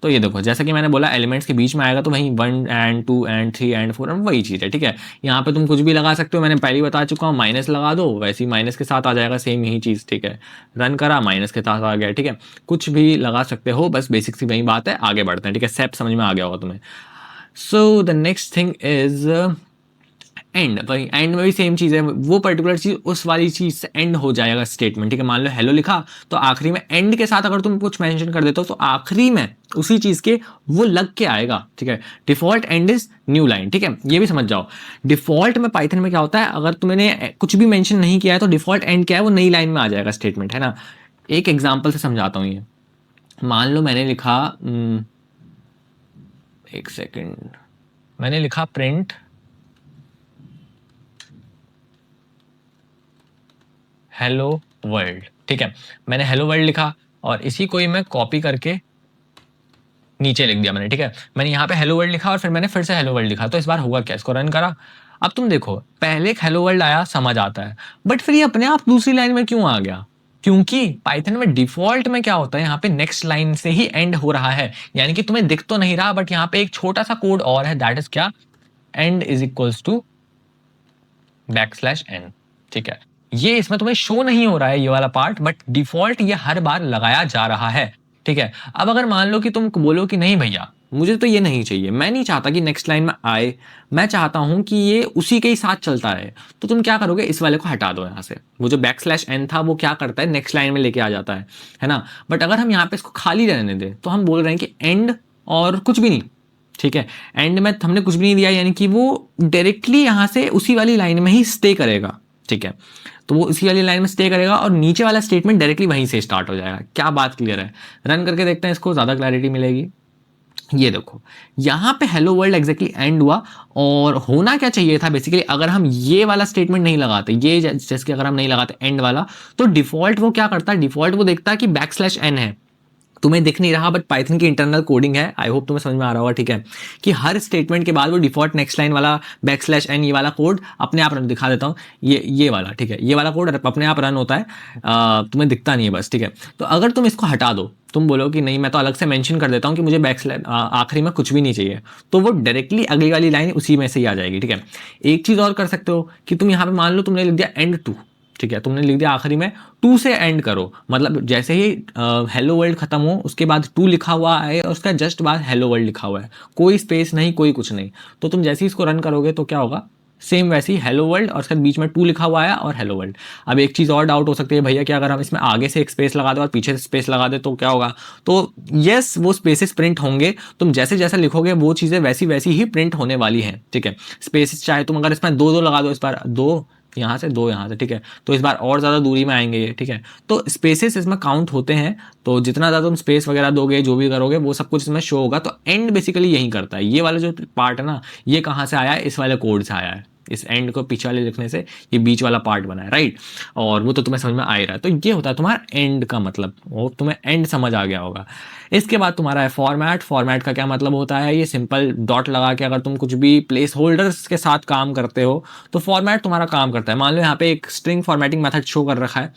Speaker 1: तो ये देखो जैसा कि मैंने बोला एलिमेंट्स के बीच में आएगा, तो वहीं 1 एंड 2 एंड 3 एंड 4 एंड वही चीज़ है, ठीक है। यहाँ पे तुम कुछ भी लगा सकते हो, मैंने पहले ही बता चुका हूँ, माइनस लगा दो, वैसे ही माइनस के साथ आ जाएगा, सेम यही चीज़, ठीक है। रन करा, माइनस के साथ आ गया, ठीक है। कुछ भी लगा सकते हो, बस बेसिक सी वही बात है। आगे बढ़ते हैं, ठीक है। सेप समझ में आ गया होगा तुम्हें। So the next thing is and. भाई एंड में भी सेम चीज़ है, वो पर्टिकुलर चीज़ उस वाली चीज़ से एंड हो जाएगा स्टेटमेंट, ठीक है। मान लो हेलो लिखा, तो आखिरी में एंड के साथ अगर तुम कुछ मेंशन कर देते हो तो आखिरी में उसी चीज़ के वो लग के आएगा, ठीक है। Default and is new line, ठीक है, ये भी समझ जाओ। डिफॉल्ट में पाइथन में क्या होता है, अगर तुमने कुछ भी मेंशन नहीं किया है तो डिफॉल्ट एंड क्या है, वो नई लाइन में आ जाएगा स्टेटमेंट, है ना। एक एग्जाम्पल से समझाता हूँ ये। मान लो मैंने लिखा एक सेकेंड, मैंने लिखा प्रिंट हेलो वर्ल्ड, ठीक है। मैंने हेलो वर्ल्ड लिखा और इसी को ही मैं कॉपी करके नीचे लिख दिया मैंने, ठीक है। मैंने यहाँ पे हेलो वर्ल्ड लिखा और फिर मैंने फिर से हेलो वर्ल्ड लिखा। तो इस बार हुआ क्या, इसको रन करा। अब तुम देखो पहले एक हेलो वर्ल्ड आया, समझ आता है, बट फिर ये अपने आप दूसरी लाइन में क्यों आ गया? क्योंकि पाइथन में डिफॉल्ट में क्या होता है, यहाँ पे नेक्स्ट लाइन से ही एंड हो रहा है, यानी कि तुम्हें दिख तो नहीं रहा, बट यहाँ पे एक छोटा सा कोड और है, दैट इज क्या, end is equals to \n, ठीक है। ये इसमें तुम्हें शो नहीं हो रहा है ये वाला पार्ट, बट डिफॉल्ट ये हर बार लगाया जा रहा है, ठीक है। अब अगर मान लो कि तुम बोलो कि नहीं भैया मुझे तो ये नहीं चाहिए, मैं नहीं चाहता कि नेक्स्ट लाइन में आए, मैं चाहता हूं कि ये उसी के ही साथ चलता रहे, तो तुम क्या करोगे, इस वाले को हटा दो यहाँ से। वो जो \n था वो क्या करता है, नेक्स्ट लाइन में लेके आ जाता है ना। बट अगर हम यहाँ पे इसको खाली रहने दें तो हम बोल रहे हैं कि एंड और कुछ भी नहीं, ठीक है। एंड में हमने कुछ भी नहीं दिया, यानी कि वो डायरेक्टली यहाँ से उसी वाली लाइन में ही स्टे करेगा, ठीक है। तो वो उसी वाली लाइन में स्टे करेगा और नीचे वाला स्टेटमेंट डायरेक्टली वहीं से स्टार्ट हो जाएगा। क्या बात क्लियर है? रन करके देखते हैं, इसको ज़्यादा क्लैरिटी मिलेगी। ये देखो यहाँ पे हेलो वर्ल्ड एग्जैक्टली एंड हुआ, और होना क्या चाहिए था बेसिकली, अगर हम ये वाला स्टेटमेंट नहीं लगाते, ये जैसे कि अगर हम नहीं लगाते एंड वाला, तो डिफॉल्ट वो क्या करता है, डिफॉल्ट वो देखता है कि \n है, तुम्हें दिख नहीं रहा, बट पाइथन की इंटरनल कोडिंग है, आई होप तुम्हें समझ में आ रहा होगा, ठीक है। कि हर स्टेटमेंट के बाद वो डिफॉल्ट नेक्स्ट लाइन वाला \n ये वाला कोड अपने आप रन, दिखा देता हूँ, ये वाला, ठीक है, ये वाला कोड अपने आप रन होता है, तुम्हें दिखता नहीं है बस, ठीक है। तो अगर तुम इसको हटा दो, तुम बोलो कि नहीं मैं तो अलग से मेंशन कर देता हूँ कि मुझे आखिरी में कुछ भी नहीं चाहिए, तो वो डायरेक्टली अगली वाली लाइन उसी में से ही आ जाएगी, ठीक है। एक चीज़ और कर सकते हो कि तुम यहाँ पे मान लो तुमने लिख दिया एंड 2, ठीक है, तुमने लिख दिया आखिरी में 2 से एंड करो, मतलब जैसे ही हेलो वर्ल्ड खत्म हो उसके बाद 2 लिखा हुआ है और उसका जस्ट बाद हेलो वर्ल्ड लिखा हुआ है, कोई स्पेस नहीं, कोई कुछ नहीं। तो तुम जैसे ही इसको रन करोगे तो क्या होगा, सेम वैसे ही हेलो वर्ल्ड और उसके बीच में 2 लिखा हुआ है और हेलो वर्ल्ड। अब एक चीज़ और डाउट हो सकती है भैया कि अगर हम इसमें आगे से एक स्पेस लगा दे और पीछे से स्पेस लगा दे तो क्या होगा, तो यस वो स्पेसेस प्रिंट होंगे, तुम जैसे जैसे लिखोगे वो चीज़ें वैसी वैसी ही प्रिंट होने वाली हैं, ठीक है। स्पेसेस चाहे तुम अगर इसमें 2 लगा दो, इस बार 2 यहाँ से, 2 यहाँ से, ठीक है। तो इस बार और ज़्यादा दूरी में आएंगे ये, ठीक है। तो स्पेसेस इसमें काउंट होते हैं, तो जितना ज़्यादा तुम स्पेस वगैरह दोगे, जो भी करोगे, वो सब कुछ इसमें शो होगा। तो एंड बेसिकली यही करता है। ये वाला जो पार्ट है ना, ये कहाँ से आया है, इस वाले कोड से आया है। इस एंड को पीछे वाले लिखने से ये बीच वाला पार्ट बना है, राइट। और वो तो तुम्हें समझ में आ ही रहा है। तो ये होता है तुम्हारा एंड का मतलब, वो तुम्हें एंड समझ आ गया होगा। इसके बाद तुम्हारा है फॉर्मेट। फॉर्मेट का क्या मतलब होता है, ये सिंपल डॉट लगा के अगर तुम कुछ भी प्लेस होल्डर्स के साथ काम करते हो तो फॉर्मेट तुम्हारा काम करता है। मान लो यहाँ पे एक स्ट्रिंग फॉर्मेटिंग मेथड शो कर रखा है,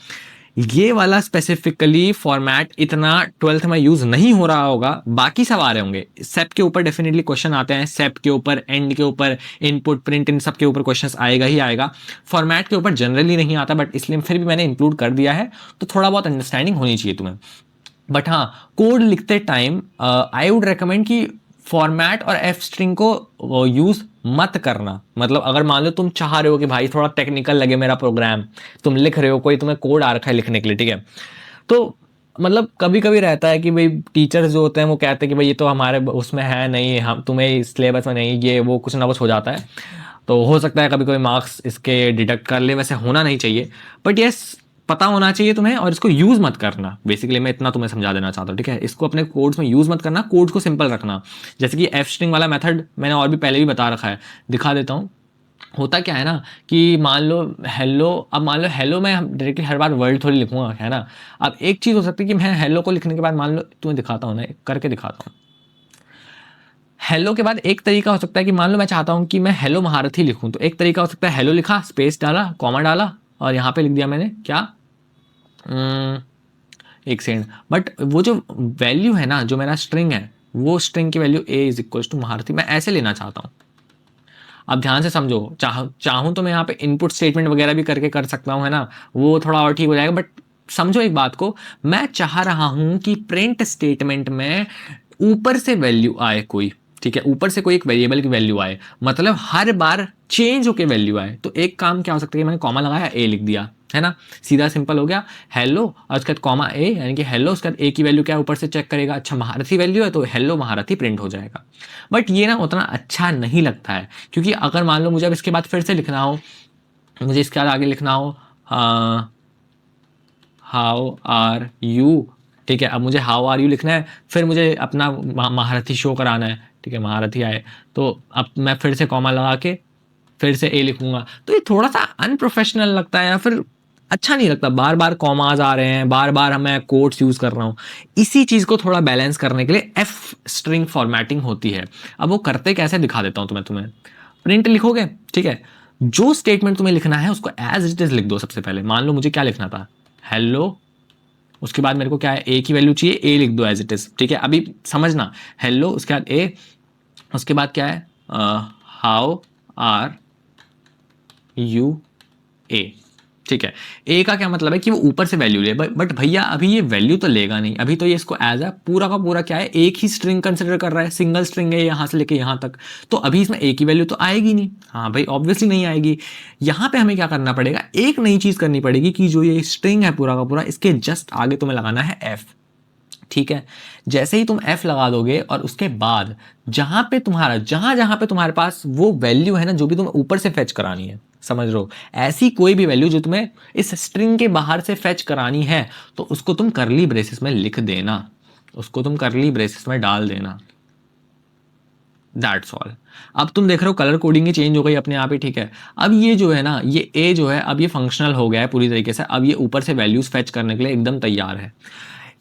Speaker 1: ये वाला स्पेसिफिकली फॉर्मेट इतना 12th में यूज नहीं हो रहा होगा, बाकी सब आ रहे होंगे। सेप के ऊपर डेफिनेटली क्वेश्चन आते हैं, सेप के ऊपर, एंड के ऊपर, इनपुट, प्रिंट, इन सब के ऊपर क्वेश्चन आएगा ही आएगा। फॉर्मेट के ऊपर जनरली नहीं आता, बट इसलिए फिर भी मैंने इंक्लूड कर दिया है, तो थोड़ा बहुत अंडरस्टैंडिंग होनी चाहिए तुम्हें। बट हाँ, कोड लिखते टाइम आई वुड रिकमेंड कि फॉर्मेट और एफ स्ट्रिंग को यूज मत करना। मतलब अगर मान लो तुम चाह रहे हो कि भाई थोड़ा टेक्निकल लगे मेरा प्रोग्राम, तुम लिख रहे हो, कोई तुम्हें कोड आ रखा है लिखने के लिए, ठीक है, तो मतलब कभी कभी रहता है कि भाई टीचर्स जो होते हैं वो कहते हैं कि भाई ये तो हमारे उसमें है नहीं, हम तुम्हें सिलेबस में नहीं, ये वो कुछ ना कुछ हो जाता है। तो हो सकता है कभी कभी मार्क्स इसके डिडक्ट कर ले, वैसे होना नहीं चाहिए, बट यस पता होना चाहिए तुम्हें, और इसको यूज मत करना। बेसिकली मैं इतना तुम्हें समझा देना चाहता हूँ, ठीक है। इसको अपने कोड्स में यूज मत करना, कोड को सिंपल रखना। जैसे कि एफ स्ट्रिंग वाला मेथड मैंने और भी पहले भी बता रखा है, दिखा देता हूँ। होता क्या है ना कि मान लो हेलो, अब मान लो हेलो मैं डायरेक्टली हर बार वर्ड थोड़ी लिखूंगा, है ना। अब एक चीज़ हो सकती है कि मैं हेलो को लिखने के बाद, मान लो तुम्हें दिखाता हूँ ना, करके दिखाता हूँ। हेलो के बाद एक तरीका हो सकता है कि मान लो मैं चाहता हूँ कि मैं हेलो महारथी लिखूँ, तो एक तरीका हो सकता है हेलो लिखा, स्पेस डाला, कॉमा डाला, और यहाँ पे लिख दिया मैंने क्या, एक सेकंड, बट वो जो वैल्यू है ना, जो मेरा स्ट्रिंग है, वो स्ट्रिंग की value A is equal to महारथी, मैं ऐसे लेना चाहता हूँ। अब ध्यान से समझो, चाहूँ तो मैं यहाँ पे इनपुट स्टेटमेंट वगैरह भी करके कर सकता हूँ, है ना, वो थोड़ा और ठीक हो जाएगा। बट समझो एक बात को, मैं चाह रहा हूँ कि प्रिंट स्टेटमेंट में ऊपर से वैल्यू आए कोई, ठीक है, ऊपर से कोई एक वेरिएबल की वैल्यू आए, मतलब हर बार चेंज होके वैल्यू आए। तो एक काम क्या हो सकता है कि मैंने कॉमा लगाया, ए लिख दिया, है ना, सीधा सिंपल हो गया, हेलो और उसके बाद कॉमा ए, यानी कि हेलो, उसके बाद ए की वैल्यू क्या है ऊपर से चेक करेगा, अच्छा महारथी वैल्यू है तो हेलो महारथी प्रिंट हो जाएगा। बट ये ना उतना अच्छा नहीं लगता है, क्योंकि अगर मान लो मुझे अब इसके बाद फिर से लिखना हो, मुझे इसके बाद आगे लिखना हो हाउ आर यू, ठीक है, अब मुझे हाउ आर यू लिखना है, फिर मुझे अपना महारथी शो कराना है, ठीक है, महारथी आए, तो अब मैं फिर से कॉमा लगा के फिर से ए लिखूंगा, तो ये थोड़ा सा अनप्रोफेशनल लगता है, या फिर अच्छा नहीं लगता, बार बार कॉमाज आ रहे हैं, बार बार मैं कोट्स यूज कर रहा हूँ। इसी चीज को थोड़ा बैलेंस करने के लिए एफ स्ट्रिंग फॉर्मेटिंग होती है। अब वो करते कैसे दिखा देता हूँ तुम्हें। प्रिंट लिखोगे, ठीक है, जो स्टेटमेंट तुम्हें लिखना है उसको एज इट इज लिख दो। सबसे पहले मान लो मुझे क्या लिखना था, हेलो, उसके बाद मेरे को क्या है, ए की वैल्यू चाहिए, ए लिख दो एज इट इज, ठीक है। अभी समझना, हेलो उसके बाद ए, उसके बाद क्या है, हाउ आर यू ए, ठीक है। ए का क्या मतलब है कि वो ऊपर से वैल्यू ले, बट भैया अभी ये वैल्यू तो लेगा नहीं, अभी तो ये इसको एज है पूरा का पूरा क्या है, एक ही स्ट्रिंग कंसिडर कर रहा है, सिंगल स्ट्रिंग है यहाँ से लेके यहाँ तक, तो अभी इसमें ए की वैल्यू तो आएगी नहीं। हाँ भाई ऑब्वियसली नहीं आएगी। यहाँ पे हमें क्या करना पड़ेगा, एक नई चीज करनी पड़ेगी कि जो ये स्ट्रिंग है पूरा का पूरा, इसके जस्ट आगे तुम्हें लगाना है एफ, ठीक है। जैसे ही तुम एफ लगा दोगे और उसके बाद जहां पे तुम्हारे पास वो वैल्यू है ना, जो भी तुम्हें ऊपर से फेच करानी है, समझ लो, ऐसी कोई भी वैल्यू जो तुम्हें इस स्ट्रिंग के बाहर से फेच करानी है, तो उसको तुम करली ब्रेसेस में लिख देना, उसको तुम करली ब्रेसेस में डाल देना, दैट्स ऑल। अब तुम देख रहे हो कलर कोडिंग ही चेंज हो गई अपने आप ही, ठीक है। अब ये जो है ना, ये ए जो है, अब ये फंक्शनल हो गया है पूरी तरीके से, अब ये ऊपर से वैल्यूज फेच करने के लिए एकदम तैयार है।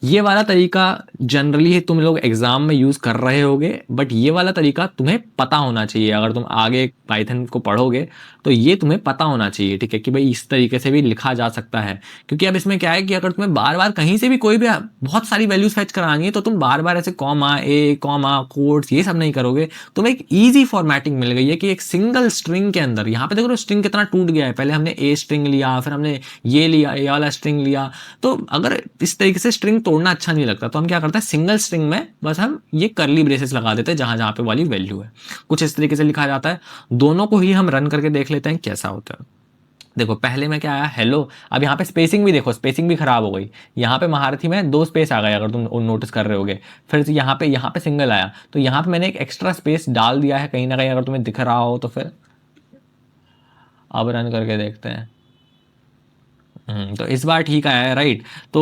Speaker 1: ये वाला तरीका जनरली तुम लोग एग्जाम में यूज कर रहे होगे, बट ये वाला तरीका तुम्हें पता होना चाहिए। अगर तुम आगे पाइथन को पढ़ोगे तो ये तुम्हें पता होना चाहिए, ठीक है, कि भाई इस तरीके से भी लिखा जा सकता है। क्योंकि अब इसमें क्या है कि अगर तुम्हें बार बार कहीं से भी कोई भी बहुत सारी वैल्यूज फेच करानी है, तो तुम बार बार ऐसे कॉमा ए, कॉमा, कोट्स, ये सब नहीं करोगे। तुम्हें एक ईजी फॉर्मेटिंग मिल गई है कि एक सिंगल स्ट्रिंग के अंदर, यहाँ पे देखो स्ट्रिंग कितना टूट गया है, पहले हमने ए स्ट्रिंग लिया, फिर हमने ये लिया, ए वाला स्ट्रिंग लिया। तो अगर इस तरीके से स्ट्रिंग तोड़ना अच्छा नहीं लगता, तो हम क्या करते हैं, सिंगल स्ट्रिंग में बस हम ये करली ब्रेसेस लगा देते हैं जहां जहां पे वाली वैल्यू है। कुछ इस तरीके से लिखा जाता है। दोनों को ही हम रन करके देख लेते हैं कैसा होता है। देखो पहले में क्या आया, हेलो, अब यहाँ पे स्पेसिंग भी देखो, स्पेसिंग भी खराब हो गई। यहाँ पे महारथी में 2 स्पेस आ गए, अगर तुम नोटिस कर रहे होगे। फिर यहाँ पे सिंगल आया, तो यहाँ पे मैंने एक एक्स्ट्रा स्पेस डाल दिया है कहीं ना कहीं, अगर तुम्हें दिख रहा हो तो। फिर अब रन करके देखते हैं। तो इस बार ठीक आया है, राइट। तो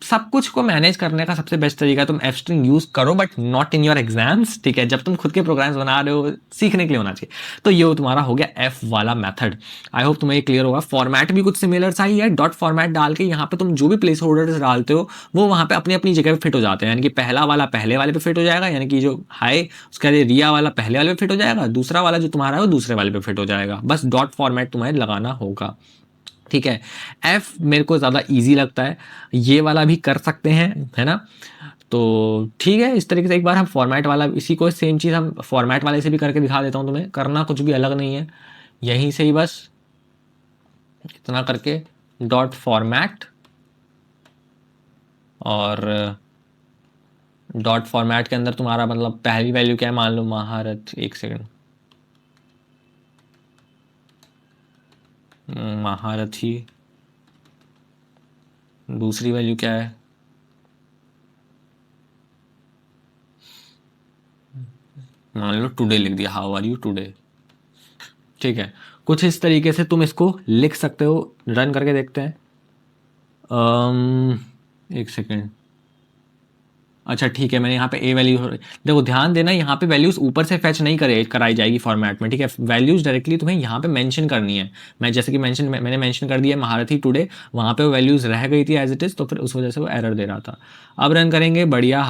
Speaker 1: सब कुछ को मैनेज करने का सबसे बेस्ट तरीका तुम एफ स्ट्रिंग यूज करो, but not in your exams, ठीक है। जब तुम खुद के प्रोग्राम्स बना रहे हो, सीखने के लिए होना चाहिए। तो ये तुम्हारा हो गया एफ वाला मेथड। आई होप तुम्हें क्लियर होगा। फॉर्मेट भी कुछ सिमिलर सा ही है। डॉट फॉर्मेट डाल के यहाँ पे तुम जो भी प्लेस होल्डर्स डालते हो वो वहाँ पे अपनी अपनी जगह पे फिट हो जाते हैं। यानी कि पहला वाला पहले वाले पे फिट हो जाएगा, यानी कि जो हाई उसके बाद रिया वाला पहले वाले पे फिट हो जाएगा, दूसरा वाला जो तुम्हारा है वो दूसरे वाले पे फिट हो जाएगा। बस डॉट फॉर्मेट तुम्हें लगाना होगा, ठीक है। एफ मेरे को ज़्यादा इजी लगता है, ये वाला भी कर सकते हैं, है ना। तो ठीक है, इस तरीके से एक बार हम फॉर्मेट वाला, इसी को सेम चीज़ हम फॉर्मेट वाले से भी करके दिखा देता हूँ तुम्हें। करना कुछ भी अलग नहीं है, यहीं से ही बस इतना करके डॉट फॉर्मेट, और डॉट फॉर्मेट के अंदर तुम्हारा मतलब पहली वैल्यू क्या है, मान लो महारथ, एक सेकंड, महारथी। दूसरी वैल्यू क्या है, मान लो टुडे लिख दिया, हाउ आर यू टुडे, ठीक है। कुछ इस तरीके से तुम इसको लिख सकते हो। रन करके देखते हैं। एक सेकेंड, अच्छा ठीक है, मैंने यहाँ पे ए वैल्यू, देखो ध्यान देना, यहाँ पे वैल्यूज ऊपर से फैच नहीं कराई जाएगी फॉर्मेट में, ठीक है। वैल्यूज डायरेक्टली तुम्हें यहाँ पे मेंशन करनी है। मैं जैसे कि मैंने मेंशन कर दिया महारथी टुडे, वहाँ पे वो वैल्यूज रह गई थी एज इट इज, तो फिर उस वजह से वो एरर दे रहा था। अब रन करेंगे, बढ़िया,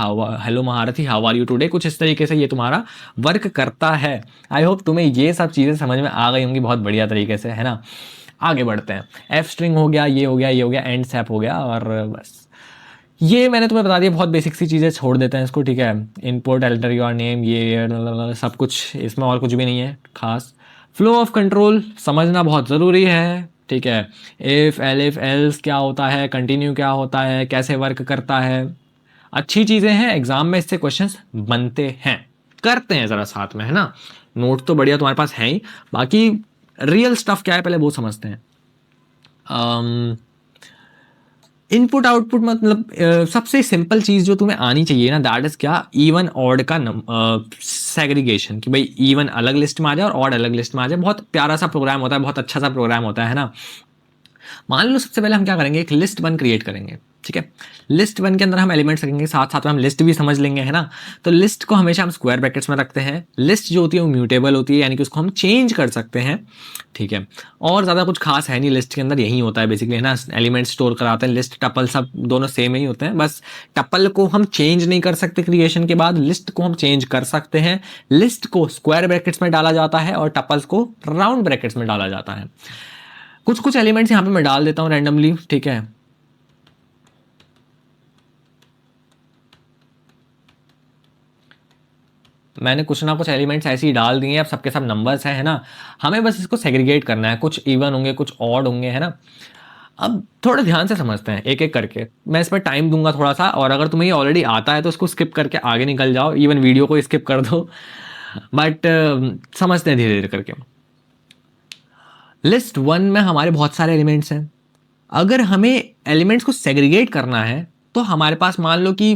Speaker 1: हेलो महारथी, हाउ आर यू टुडे, कुछ इस तरीके से ये तुम्हारा वर्क करता है। आई होप तुम्हें ये सब चीज़ें समझ में आ गई होंगी बहुत बढ़िया तरीके से, है ना। आगे बढ़ते हैं। एफ स्ट्रिंग हो गया, ये हो गया, ये हो गया, एंड सैप हो गया, और बस ये मैंने तुम्हें बता दिया। बहुत बेसिक सी चीज़ें, छोड़ देते हैं इसको, ठीक है। इनपुट, एल्टर योर नेम, ये सब कुछ, इसमें और कुछ भी नहीं है खास। फ्लो ऑफ कंट्रोल समझना बहुत ज़रूरी है, ठीक है। इफ़, एलिफ, एल्स क्या होता है, कंटिन्यू क्या होता है, कैसे वर्क करता है, अच्छी चीज़ें हैं। एग्जाम में इससे क्वेश्चंस बनते हैं, करते हैं ज़रा साथ में, है ना। नोट तो बढ़िया तुम्हारे पास है ही, बाकी रियल स्टफ क्या है पहले वो समझते हैं। इनपुट आउटपुट मतलब सबसे सिंपल चीज़ जो तुम्हें आनी चाहिए ना, दैट इज क्या, इवन ऑड का सेग्रीगेशन, कि भाई इवन अलग लिस्ट में आ जाए और ऑड अलग लिस्ट में आ जाए। बहुत प्यारा सा प्रोग्राम होता है, बहुत अच्छा सा प्रोग्राम होता है ना। मान लो सबसे पहले हम क्या करेंगे, एक लिस्ट वन क्रिएट करेंगे, ठीक है। लिस्ट वन के अंदर हम एलिमेंट्स रखेंगे, साथ साथ में हम लिस्ट भी समझ लेंगे, है ना। तो लिस्ट को हमेशा हम स्क्वायर ब्रैकेट्स में रखते हैं। लिस्ट जो होती है वो म्यूटेबल होती है, यानी कि उसको हम चेंज कर सकते हैं, ठीक है। और ज़्यादा कुछ खास है नहीं लिस्ट के अंदर, यही होता है बेसिकली, है ना। एलिमेंट स्टोर कराते हैं, लिस्ट टपल सब दोनों सेम ही होते हैं, बस टपल को हम चेंज नहीं कर सकते क्रिएशन के बाद, लिस्ट को हम चेंज कर सकते हैं। लिस्ट को स्क्वायर ब्रैकेट्स में डाला जाता है और टपल्स को राउंड ब्रैकेट्स में डाला जाता है। कुछ कुछ एलिमेंट्स यहाँ पे मैं डाल देता हूँ रैंडमली, ठीक है। मैंने कुछ ना कुछ एलिमेंट्स ऐसे ही डाल दिए हैं, अब सबके सब नंबर्स हैं, है ना। हमें बस इसको सेग्रीगेट करना है, कुछ इवन होंगे, कुछ ऑड होंगे, है ना। अब थोड़ा ध्यान से समझते हैं एक एक करके, मैं इस पर टाइम दूंगा थोड़ा सा, और अगर तुम्हें ये ऑलरेडी आता है तो इसको स्किप करके आगे निकल जाओ, इवन वीडियो को स्किप कर दो, बट समझते हैं धीरे धीरे करके। लिस्ट वन में हमारे बहुत सारे एलिमेंट्स हैं। अगर हमें एलिमेंट्स को सेग्रीगेट करना है तो हमारे पास मान लो कि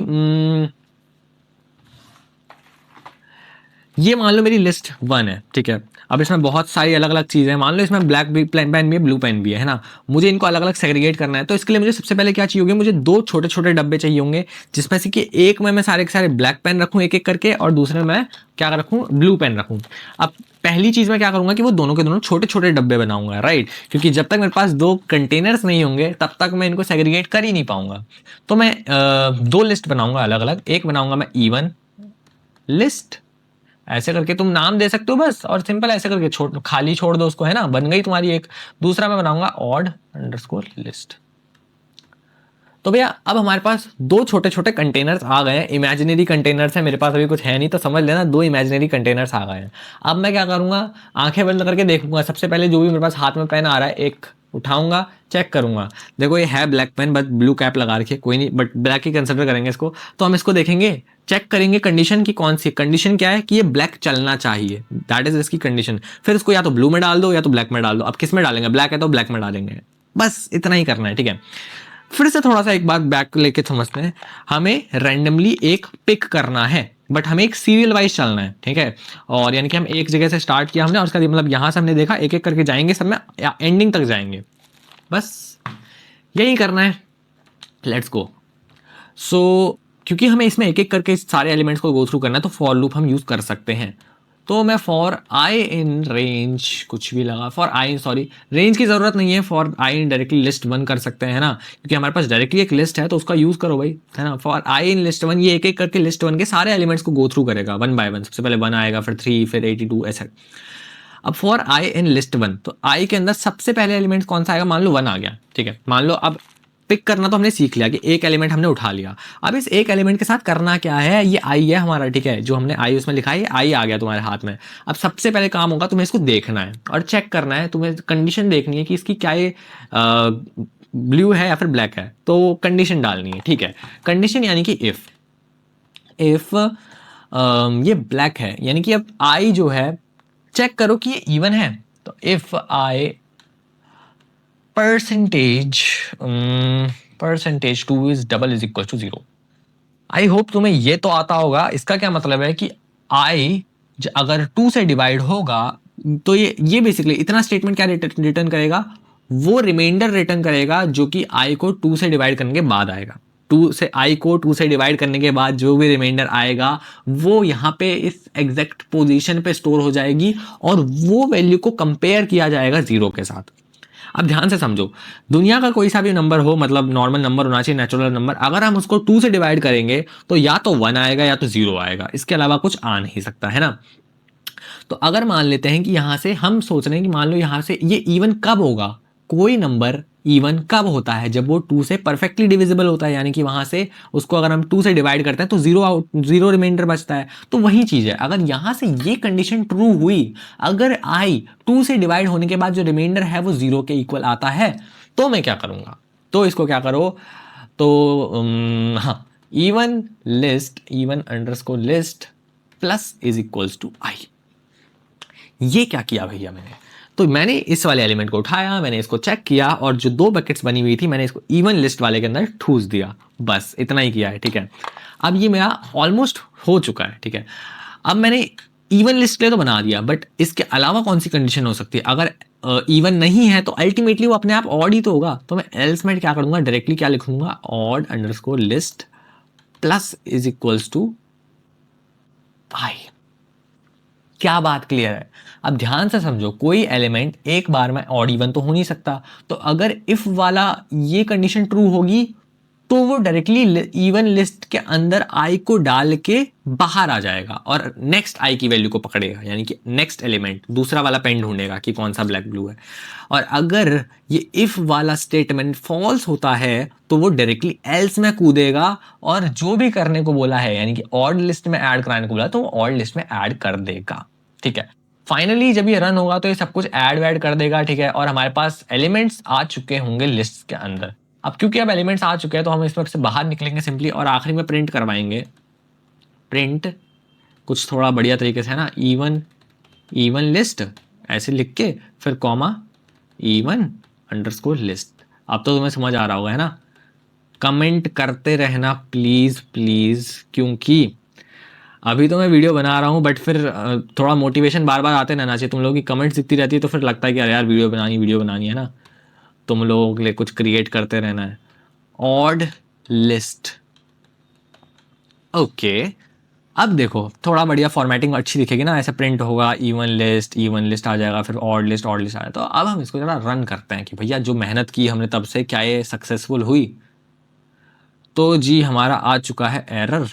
Speaker 1: ये मान लो मेरी लिस्ट वन है, ठीक है। अब इसमें बहुत सारी अलग अलग चीज़ें हैं, मान लो इसमें ब्लैक भी पेन भी है, ब्लू पेन भी है ना। मुझे इनको अलग अलग सेग्रीगेट करना है, तो इसके लिए मुझे सबसे पहले क्या चाहिए होंगे, मुझे दो छोटे छोटे डब्बे चाहिए होंगे, जिसमें से कि एक में मैं सारे के सारे ब्लैक पेन रखूँ एक एक करके, और दूसरे में मैं क्या रखूँ, ब्लू पेन रखूँ। अब पहली चीज़ मैं क्या करूँगा कि वो दोनों के दोनों छोटे छोटे डब्बे बनाऊंगा, राइट। क्योंकि जब तक मेरे पास दो कंटेनर्स नहीं होंगे तब तक मैं इनको सेग्रीगेट कर ही नहीं पाऊंगा। तो मैं दो लिस्ट बनाऊंगा अलग अलग। एक बनाऊंगा मैं इवन लिस्ट, ऐसे करके तुम नाम दे सकते हो बस, और सिंपल ऐसे करके खाली छोड़ दो उसको, है ना, बन गई तुम्हारी एक। दूसरा मैं बनाऊंगा ऑड अंडरस्कोर लिस्ट। तो भैया अब हमारे पास दो छोटे छोटे कंटेनर्स आ गए हैं, इमेजिनरी कंटेनर्स हैं, मेरे पास अभी कुछ है नहीं तो समझ लेना, दो इमेजिनरी कंटेनर्स आ गए हैं। अब मैं क्या करूंगा, आंखें बंद करके देखूंगा, सबसे पहले जो भी मेरे पास हाथ में पेन आ रहा है एक उठाऊंगा, चेक करूंगा। देखो ये है black pen, but blue cap लगा रखी है, कोई नहीं, बट ब्लैक ही कंसिडर करेंगे इसको। तो हम इसको देखेंगे, चेक करेंगे कंडीशन की कौन सी, कंडीशन क्या है कि ये ब्लैक चलना चाहिए, दैट इज इसकी कंडीशन। फिर इसको या तो ब्लू में डाल दो या तो ब्लैक में डाल दो। अब किस में डालेंगे, ब्लैक है तो ब्लैक में डालेंगे, बस इतना ही करना है, ठीक है। फिर से थोड़ा सा एक बात बैक लेके समझते हैं, हमें रैंडमली एक पिक करना है, बट हमें एक सीरियल वाइज चलना है, ठीक है। और यानी कि हम एक जगह से स्टार्ट किया हमने और उसका मतलब यहाँ से हमने देखा एक एक करके जाएंगे, सब में एंडिंग तक जाएंगे, बस यही करना है। Let's go. सो क्योंकि हमें इसमें एक एक करके सारे एलिमेंट्स को गो थ्रू करना है तो फॉर लूप हम यूज कर सकते हैं। तो मैं फॉर आई इन रेंज कुछ भी लगा, फॉर आई सॉरी रेंज की जरूरत नहीं है, for I in directly list one कर सकते हैं ना, क्योंकि हमारे पास डायरेक्टली एक लिस्ट है तो उसका यूज करो भाई, है ना। For I in list one, ये एक एक करके लिस्ट वन के सारे एलिमेंट्स को गो थ्रू करेगा वन बाय वन। सबसे पहले वन आएगा, फिर 3, फिर 82 ऐसा। अब for I in list one, तो आई के अंदर सबसे पहले एलिमेंट कौन सा आएगा, मान लो वन आ गया, ठीक है। मान लो अब पिक करना तो हमने सीख लिया कि एक एलिमेंट हमने उठा लिया। अब इस एक एलिमेंट के साथ करना क्या है, ये आई है हमारा, ठीक है। जो हमने आई उसमें लिखा है, आई आ गया तुम्हारे हाथ में। अब सबसे पहले काम होगा तुम्हें इसको देखना है और चेक करना है, तुम्हें कंडीशन देखनी है कि इसकी क्या ये ब्लू है या फिर ब्लैक है, तो कंडीशन डालनी है, ठीक है। कंडीशन यानी कि इफ ये ब्लैक है, यानी कि अब आई जो है चेक करो कि ये इवन है। तो if I percentage 2 is double is equal to 0। I hope तुम्हें ये तो आता होगा। इसका क्या मतलब है कि आई अगर 2 से डिवाइड होगा तो ये बेसिकली इतना स्टेटमेंट क्या रिटर्न करेगा, वो रिमाइंडर रिटर्न करेगा जो कि आई को 2 से डिवाइड करने के बाद आएगा। 2 से आई को 2 से डिवाइड करने के बाद जो भी रिमाइंडर आएगा वो यहाँ पे इस एग्जैक्ट पोजीशन पे स्टोर हो जाएगी और वो वैल्यू को कंपेयर किया जाएगा 0 के साथ। अब ध्यान से समझो, दुनिया का कोई सा भी नंबर हो, मतलब नॉर्मल नंबर होना चाहिए, नेचुरल नंबर, अगर हम उसको 2 से डिवाइड करेंगे तो या तो 1 आएगा या तो 0 आएगा, इसके अलावा कुछ आ नहीं सकता, है ना। तो अगर मान लेते हैं कि यहां से हम सोच रहे हैं कि मान लो यहां से ये इवन कब होगा, कोई नंबर इवन कब होता है, जब वो 2 से परफेक्टली डिविजिबल होता है, यानी कि वहां से उसको अगर हम 2 से डिवाइड करते हैं तो 0 रिमाइंडर बचता है। तो वही चीज है, अगर यहां से ये कंडीशन ट्रू हुई, अगर आई 2 से डिवाइड होने के बाद जो रिमाइंडर है वो 0 के इक्वल आता है, तो मैं क्या करूंगा, तो इसको क्या करो, तो हाँ, even underscore list plus is equals to I. ये क्या किया भैया मैंने, तो मैंने इस वाले एलिमेंट को उठाया, मैंने इसको चेक किया और जो 2 बकेट्स बनी हुई थी मैंने इसको इवन लिस्ट वाले के अंदर ठूस दिया, बस इतना ही किया है, ठीक है। अब ये मेरा ऑलमोस्ट हो चुका है, ठीक है। अब मैंने इवन लिस्ट के लिए तो बना दिया, बट इसके अलावा कौन सी कंडीशन हो सकती है, अगर इवन नहीं है तो अल्टीमेटली वो अपने आप ऑड ही तो होगा। तो मैं एल्स में क्या करूंगा, डायरेक्टली क्या लिखूंगा, odd underscore list plus is equals to I. क्या बात क्लियर है। अब ध्यान से समझो, कोई एलिमेंट एक बार में ऑड इवन तो हो नहीं सकता, तो अगर इफ वाला ये कंडीशन ट्रू होगी तो वो डायरेक्टली इवन लिस्ट के अंदर आई को डाल के बाहर आ जाएगा और नेक्स्ट आई की वैल्यू को पकड़ेगा, यानी कि नेक्स्ट एलिमेंट दूसरा वाला पेन ढूंढेगा कि कौन सा ब्लैक ब्लू है। और अगर ये इफ वाला स्टेटमेंट फॉल्स होता है तो वो डायरेक्टली एल्स में कूदेगा और जो भी करने को बोला है, यानी कि ऑड लिस्ट में ऐड कराने को बोला तो वो ऑड लिस्ट में ऐड कर देगा, ठीक है। फाइनली जब ये रन होगा तो ये सब कुछ ऐड वैड कर देगा, ठीक है। और हमारे पास एलिमेंट्स आ चुके होंगे लिस्ट के अंदर। अब क्योंकि अब एलिमेंट्स आ चुके हैं तो हम इसमें से बाहर निकलेंगे सिंपली और आखिरी में प्रिंट करवाएंगे। प्रिंट कुछ थोड़ा बढ़िया तरीके से, है ना, इवन लिस्ट ऐसे लिख के फिर कॉमा इवन अंडरस्कोर लिस्ट। अब तो तुम्हें समझ आ रहा होगा, है ना। कमेंट करते रहना प्लीज प्लीज, क्योंकि अभी तो मैं वीडियो बना रहा हूँ बट फिर थोड़ा मोटिवेशन बार बार आते रहना चाहिए। तुम लोगों की कमेंट्स दिखती रहती है तो फिर लगता है कि यार वीडियो बनानी है ना, तुम लोगों के लिए कुछ क्रिएट करते रहना है। Odd list, okay. अब देखो थोड़ा बढ़िया फॉर्मेटिंग अच्छी दिखेगी ना, ऐसे प्रिंट होगा इवन लिस्ट आ जाएगा, फिर ऑड लिस्ट आ जाएगा। तो अब हम इसको जरा रन करते हैं कि भैया जो मेहनत की हमने तब से क्या ये सक्सेसफुल हुई। तो जी हमारा आ चुका है error,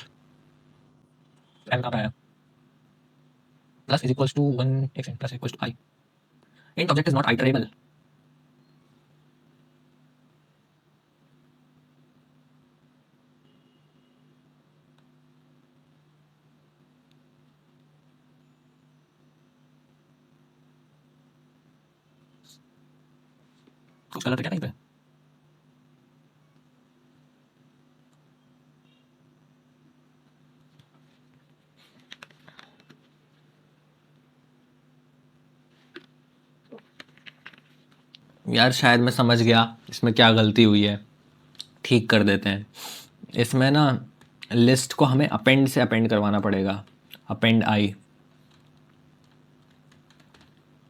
Speaker 1: plus is equals to 1 plus equals to I, int object is not iterable. कुछ गलत है क्या नहीं पे? यार शायद मैं समझ गया इसमें क्या गलती हुई है, ठीक कर देते हैं। इसमें ना लिस्ट को हमें अपेंड से अपेंड करवाना पड़ेगा, अपेंड आई,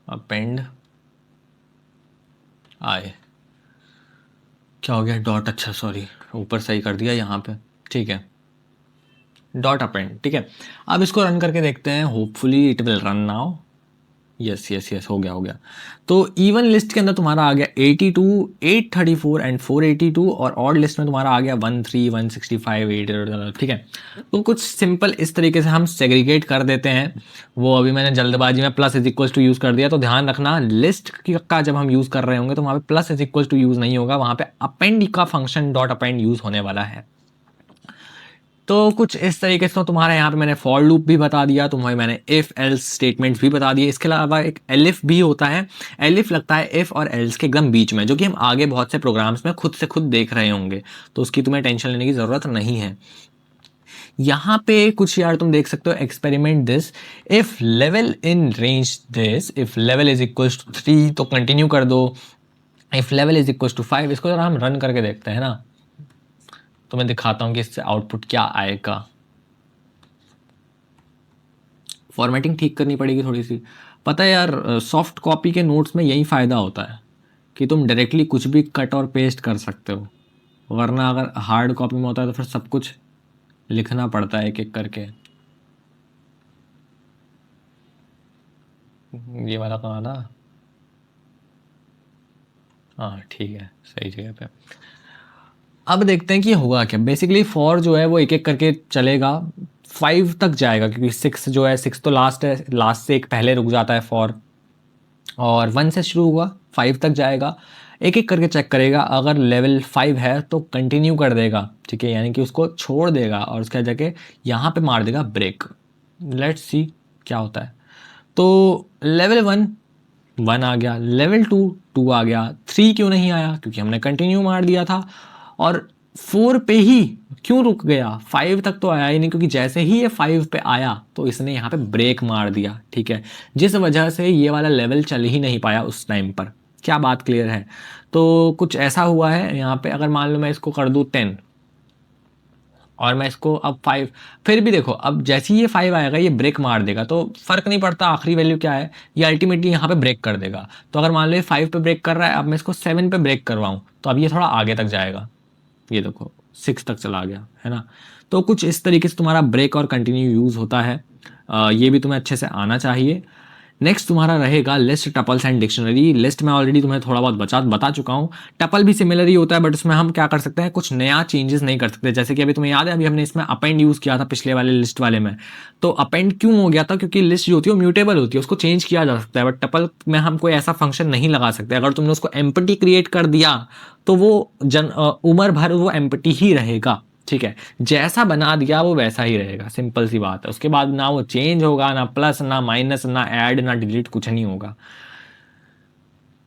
Speaker 1: अपेंड आई, क्या हो गया डॉट, अच्छा सॉरी ऊपर सही कर दिया यहाँ पे, ठीक है, डॉट अपेंड, ठीक है। अब इसको रन करके देखते हैं, hopefully it will run now, yes yes yes, हो गया हो गया। तो इवन लिस्ट के अंदर तुम्हारा आ गया 82, 834 एंड 482, और ऑड लिस्ट में तुम्हारा आ गया 13, 165, 8, ठीक है। तो कुछ सिंपल इस तरीके से हम सेग्रीगेट कर देते हैं। वो अभी मैंने जल्दबाजी में plus is equals to use कर दिया, तो ध्यान रखना लिस्ट का जब हम यूज़ कर रहे होंगे तो वहाँ पे plus is equals to use नहीं होगा, वहाँ पे अपेंड का फंक्शन डॉट अपेंड यूज़ होने वाला है। तो कुछ इस तरीके से, तो तुम्हारे यहाँ पे मैंने फॉर लूप भी बता दिया, तुम्हें मैंने इफ एल्स स्टेटमेंट्स भी बता दिए। इसके अलावा एक एलिफ भी होता है, एलिफ लगता है इफ और एल्स के एकदम बीच में, जो कि हम आगे बहुत से प्रोग्राम्स में खुद से खुद देख रहे होंगे, तो उसकी तुम्हें टेंशन लेने की ज़रूरत नहीं है। यहाँ पे कुछ यार तुम देख सकते हो, experiment this, if level in range this, if level is equals to 3 तो कंटिन्यू कर दो, if level is equals to 5, इसको जरा हम रन करके देखते हैं ना, तो मैं दिखाता हूँ कि इससे आउटपुट क्या आएगा। फॉर्मेटिंग ठीक करनी पड़ेगी थोड़ी सी, पता है यार सॉफ्ट कॉपी के नोट्स में यही फ़ायदा होता है कि तुम डायरेक्टली कुछ भी कट और पेस्ट कर सकते हो, वरना अगर हार्ड कॉपी में होता है तो फिर सब कुछ लिखना पड़ता है एक एक करके। ये वाला कहाँ था, हाँ ठीक है, सही जगह पे। अब देखते हैं कि होगा क्या। बेसिकली फॉर जो है वो एक एक करके चलेगा, 5 तक जाएगा, क्योंकि 6 जो है, 6 तो लास्ट है, लास्ट से एक पहले रुक जाता है फॉर, और 1 से शुरू हुआ 5 तक जाएगा, एक एक करके चेक करेगा, अगर लेवल 5 है तो कंटिन्यू कर देगा, ठीक है, यानी कि उसको छोड़ देगा और उसके जाके यहाँ पे मार देगा ब्रेक। लेट्स सी क्या होता है। तो लेवल 1 आ गया, लेवल 2 आ गया, 3 क्यों नहीं आया, क्योंकि हमने कंटिन्यू मार दिया था, और 4 पे ही क्यों रुक गया, 5 तक तो आया ही नहीं, क्योंकि जैसे ही ये 5 पे आया तो इसने यहाँ पे ब्रेक मार दिया, ठीक है, जिस वजह से ये वाला लेवल चल ही नहीं पाया उस टाइम पर। क्या बात क्लियर है। तो कुछ ऐसा हुआ है यहाँ पे, अगर मान लो मैं इसको कर दूँ 10 और मैं इसको अब 5, फिर भी देखो अब जैसे ही ये 5 आएगा ये ब्रेक मार देगा, तो फर्क नहीं पड़ता आखिरी वैल्यू क्या है, ये अल्टीमेटली यहाँ पे ब्रेक कर देगा। तो अगर मान लो ये 5 पे ब्रेक कर रहा है, अब मैं इसको 7 पे ब्रेक करवाऊँ तो अब ये थोड़ा आगे तक जाएगा, ये देखो 6 तक चला गया, है ना। तो कुछ इस तरीके से तुम्हारा ब्रेक और कंटिन्यू यूज़ होता है, ये भी तुम्हें अच्छे से आना चाहिए। नेक्स्ट तुम्हारा रहेगा list, tuples and dictionary. List में ऑलरेडी तुम्हें थोड़ा बहुत बता चुका हूँ, टपल भी सिमिलर ही होता है, बट उसमें हम क्या कर सकते हैं, कुछ नया चेंजेस नहीं कर सकते। जैसे कि अभी तुम्हें याद है, अभी हमने इसमें अपेंड यूज़ किया था पिछले वाले लिस्ट वाले में, तो अपेंड क्यों हो गया था, क्योंकि लिस्ट जो होती है वो म्यूटेबल होती है, उसको चेंज किया जा सकता है, बट टपल में हम कोई ऐसा फंक्शन नहीं लगा सकते। अगर तुमने उसको एम्प्टी क्रिएट कर दिया तो वो उम्र भर वो एम्प्टी ही रहेगा, ठीक है, जैसा बना दिया वो वैसा ही रहेगा, सिंपल सी बात है। उसके बाद ना वो चेंज होगा, ना प्लस, ना माइनस, ना ऐड, ना डिलीट, कुछ नहीं होगा।